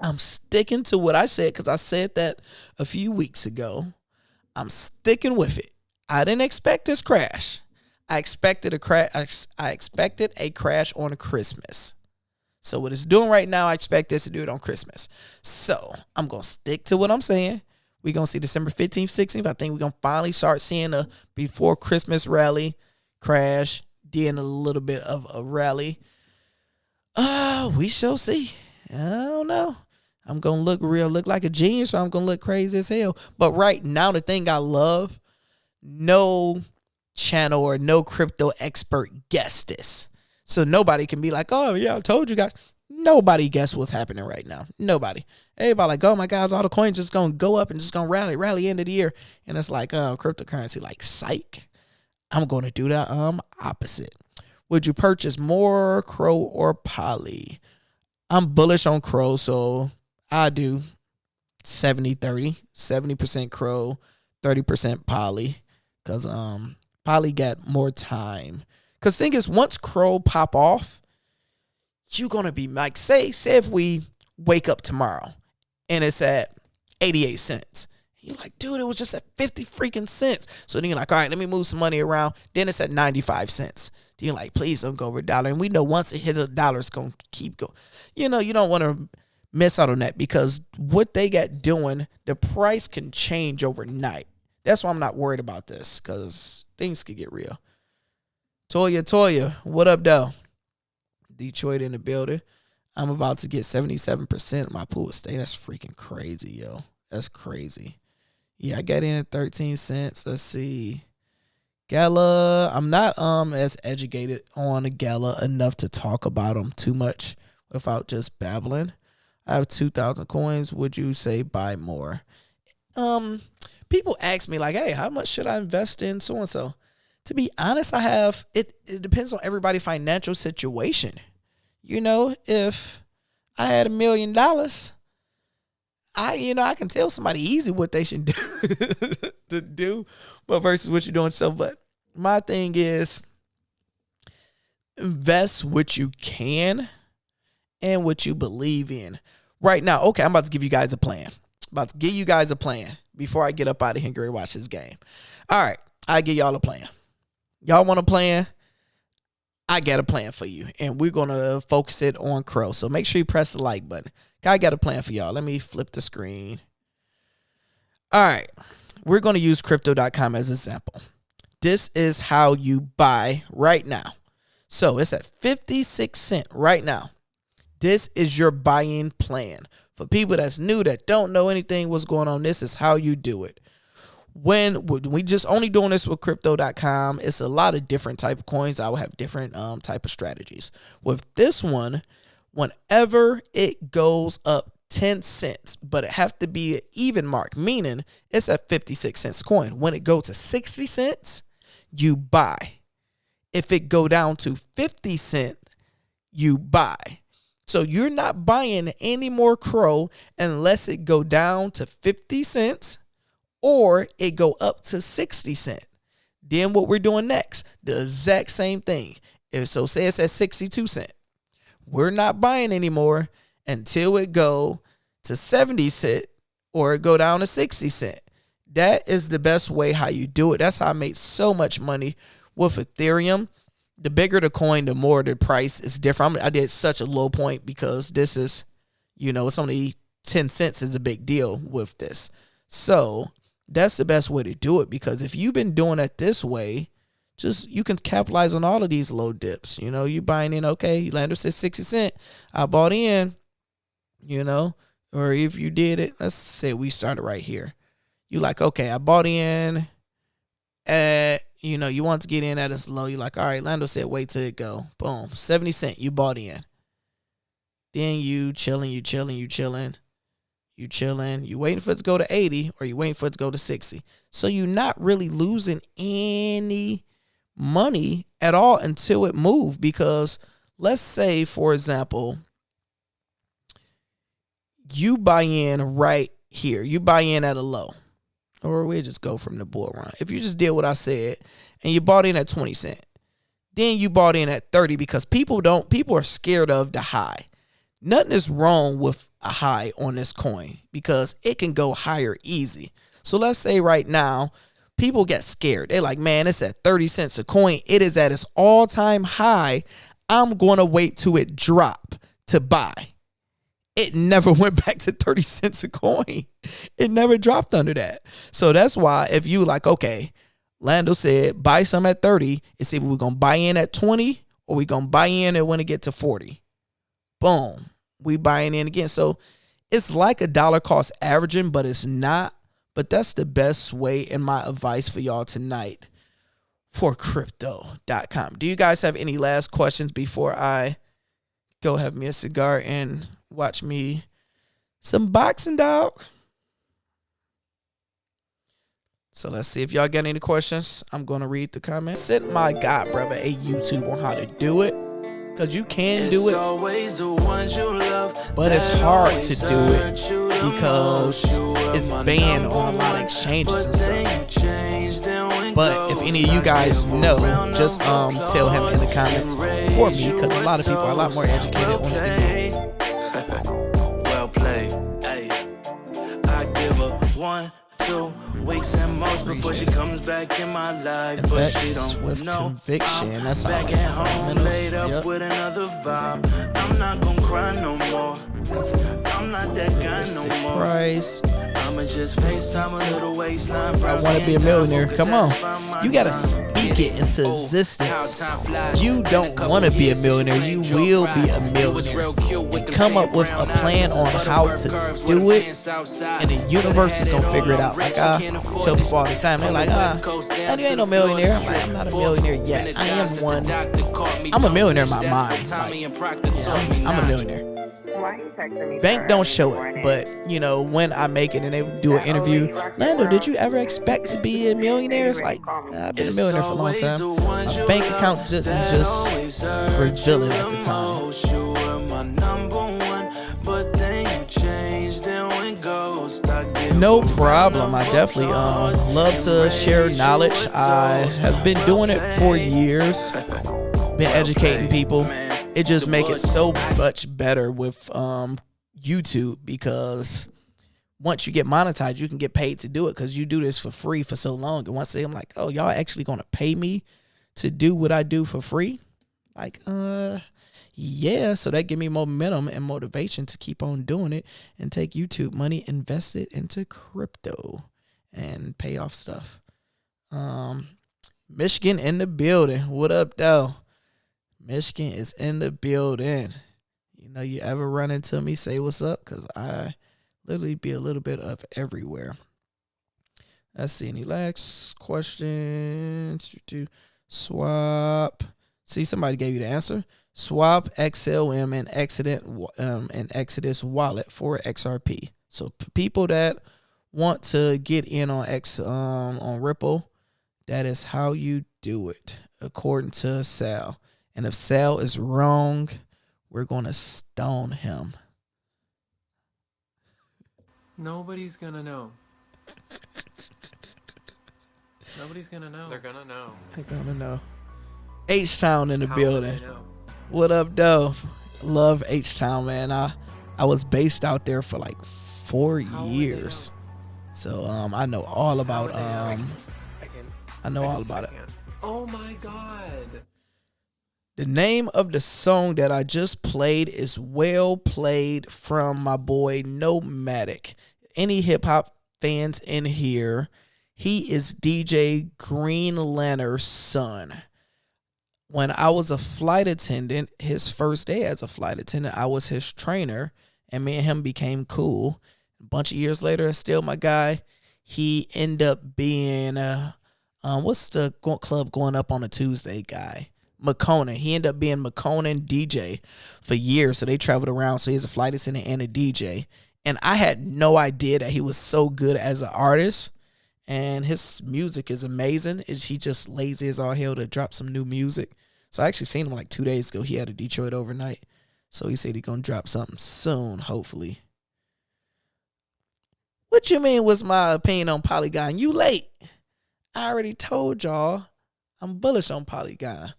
A: I'm sticking to what I said because I said that a few weeks ago. I'm sticking with it. I didn't expect this crash. I expected a crash. I expected a crash on Christmas. So what it's doing right now, I expect this to do it on Christmas. So I'm going to stick to what I'm saying. We're going to see December 15th, 16th. I think we're going to finally start seeing a before Christmas rally crash, then a little bit of a rally. We shall see. I don't know. I'm going to look like a genius, or I'm going to look crazy as hell. But right now, the thing I love, no channel or no crypto expert guessed this. So nobody can be like, oh, yeah, I told you guys. Nobody guess what's happening right now. Nobody. Everybody like, oh, my God, all the coins just going to go up and just going to rally end of the year. And it's like, cryptocurrency, like, psych. I'm going to do the opposite. Would you purchase more Crow or Poly? I'm bullish on Crow, so I do 70-30. 70% Crow, 30% Poly. Because Poly got more time. Because the thing is, once Crow pop off, you're going to be like, say if we wake up tomorrow and it's at 88 cents. You're like, dude, it was just at 50 freaking cents. So then you're like, all right, let me move some money around. Then it's at 95 cents. Then you're like, please don't go over $1. And we know once it hit $1, it's going to keep going. You don't want to miss out on that because what they got doing, the price can change overnight. That's why I'm not worried about this because things could get real. Toya, what up, though? Detroit in the building. I'm about to get 77% of my pool estate. That's freaking crazy, yo. That's crazy. Yeah, I got in at 13 cents. Let's see. Gala. I'm not as educated on Gala enough to talk about them too much without just babbling. I have 2,000 coins. Would you say buy more? People ask me like, hey, how much should I invest in so and so? To be honest, I have it depends on everybody's financial situation. If I had $1 million, I can tell somebody easy what they should do to do, but versus what you're doing. So, but my thing is invest what you can and what you believe in. Right now, okay, I'm about to give you guys a plan. Before I get up out of here and go watch this game. All right, I give y'all a plan. Y'all want a plan? I got a plan for you, and we're going to focus it on Crow. So make sure you press the like button. I got a plan for y'all. Let me flip the screen. All right, we're going to use crypto.com as an example. This is how you buy right now. So it's at 56 cents right now. This is your buying plan. For people that's new, that don't know anything what's going on, this is how you do it. When we just only doing this with crypto.com, it's a lot of different type of coins. I will have different type of strategies. With this one, whenever it goes up 10 cents, but it have to be an even mark, meaning it's at 56 cents coin. When it go to 60 cents, you buy. If it go down to 50 cents, you buy. So you're not buying any more Crow unless it go down to 50 cents or it go up to 60 cents. Then what we're doing next, the exact same thing. So say it's at 62 cents. We're not buying anymore until it go to 70 cents or it go down to 60 cents. That is the best way how you do it. That's how I made so much money with Ethereum. The bigger the coin, the more the price is different. I did such a low point because this is, it's only 10 cents is a big deal with this. So that's the best way to do it, because if you've been doing it this way, you can capitalize on all of these low dips. You buying in, okay, Lando says 60 cents. I bought in, or if you did it, let's say we started right here. You like, okay, I bought in at, you want to get in at this low. You're like, all right, Lando said, wait till it go. Boom. 70 cents. You bought in. Then you chilling. You waiting for it to go to 80 or you waiting for it to go to 60. So you're not really losing any money at all until it moves, because let's say, for example, you buy in right here. You buy in at a low. Or we'll just go from the bull run. If you just did what I said and you bought in at 20 cents, then you bought in at 30, because people are scared of the high. Nothing is wrong with a high on this coin because it can go higher easy. So let's say right now, people get scared. They're like, man, it's at 30 cents a coin. It is at its all-time high. I'm going to wait till it drop to buy. It never went back to 30 cents a coin. It never dropped under that. So that's why if you like, okay, Lando said buy some at 30, it's either we're going to buy in at 20 or we're going to buy in and when it get to 40. Boom. We buying in again. So it's like a dollar cost averaging, but it's not. But that's the best way, in my advice for y'all tonight for crypto.com. Do you guys have any last questions before I go have me a cigar and watch me some boxing, dog? So let's see if y'all got any questions. I'm going to read the comments. Send my God, brother, a YouTube on how to do it, because you can do it, but it's hard to do it because it's banned on a lot of exchanges and stuff. But if any of you guys know, just tell him in the comments for me, because a lot of people are a lot more educated on it.
B: Well played. I give her 1, 2 weeks and most before she comes back in my life, but she don't
A: with
B: know.
A: Conviction. That's how
B: Back at home, laid up with another vibe. I'm not gonna cry no more. I'm not that guy no more.
A: Price.
B: I'ma just FaceTime a little waistline.
A: I want to be a millionaire. Come on. You got to speak it into existence. You don't want to be a millionaire. You will be a millionaire. And come up with a plan on how to do it, and the universe is going to figure it out. Like I tell people all the time, they're like, you ain't no millionaire. I'm like, I'm not a millionaire yet. I am one. I'm a millionaire in my mind. Like, yeah, I'm a millionaire. Bank don't show it, but when I make it and they do an interview, Lando, did you ever expect to be a millionaire? It's like, I've been a millionaire for a long time. My bank account didn't just reveal it at the time. No problem. I definitely love to share knowledge. I have been doing it for years, been educating people. It just make it so much better with YouTube, because once you get monetized, you can get paid to do it, because you do this for free for so long. And once I'm like, oh, y'all actually going to pay me to do what I do for free? Like, yeah. So that give me momentum and motivation to keep on doing it and take YouTube money, invest it into crypto and pay off stuff. Michigan in the building. What up, though? Michigan is in the building. You ever run into me, say what's up, because I literally be a little bit of everywhere. Let's see, any last questions? To swap. See, somebody gave you the answer. Swap XLM and Exodus wallet for XRP. So people that want to get in on on Ripple, that is how you do it, according to Sal. And if Sal is wrong, we're gonna stone him.
E: Nobody's gonna know. Nobody's gonna know. They're gonna know.
A: They're gonna know. H-Town in the
E: How
A: building.
E: would they know?
A: What up, Dove? Love H-Town, man. I was based out there for like 4 years. So I know all about I know all about it.
E: Oh my god.
A: The name of the song that I just played is Well Played from my boy Nomadic. Any hip hop fans in here, he is DJ Green Lantern's son. When I was a flight attendant, his first day as a flight attendant, I was his trainer, and me and him became cool. A bunch of years later, still my guy. He ended up being, what's the club going up on a Tuesday guy? McConan. He ended up being McConan DJ for years, so they traveled around. So he's a flight attendant and a DJ. And I had no idea that he was so good as an artist. And his music is amazing. He just lazy as all hell to drop some new music. So I actually seen him like 2 days ago. He had a Detroit overnight. So he said he's going to drop something soon, hopefully. What you mean was my opinion on Polygon? You late. I already told y'all I'm bullish on Polygon.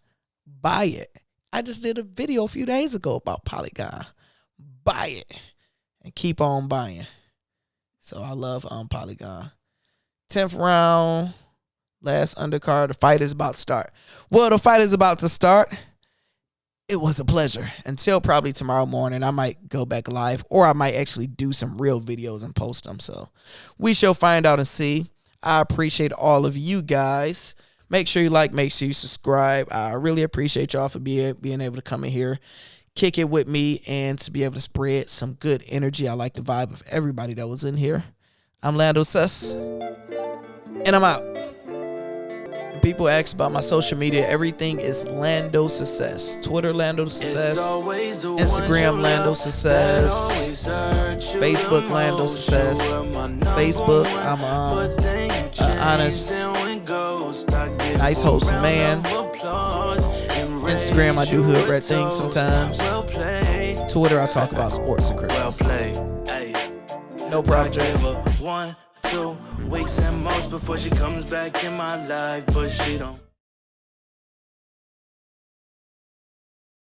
A: Buy it. I just did a video a few days ago about Polygon. Buy it. And keep on buying. So I love Polygon. 10th round, last undercard. The fight is about to start. Well, the fight is about to start. It was a pleasure. Until probably tomorrow morning, I might go back live, or I might actually do some real videos and post them. So we shall find out and see. I appreciate all of you guys. Make sure you like, make sure you subscribe. I really appreciate y'all for being able to come in here, kick it with me, and to be able to spread some good energy. I like the vibe of everybody that was in here. I'm Lando Suss. And I'm out. And people ask about my social media. Everything is Lando Success. Twitter, Lando Success. Instagram, Lando Success. Facebook, Lando Success. Facebook, I'm honest, nice wholesome man. Instagram, I do hood red things sometimes. Twitter, I talk about sports and crypto. No problem, Jay.
B: 1, 2 weeks and most before she comes back in my life, but she don't.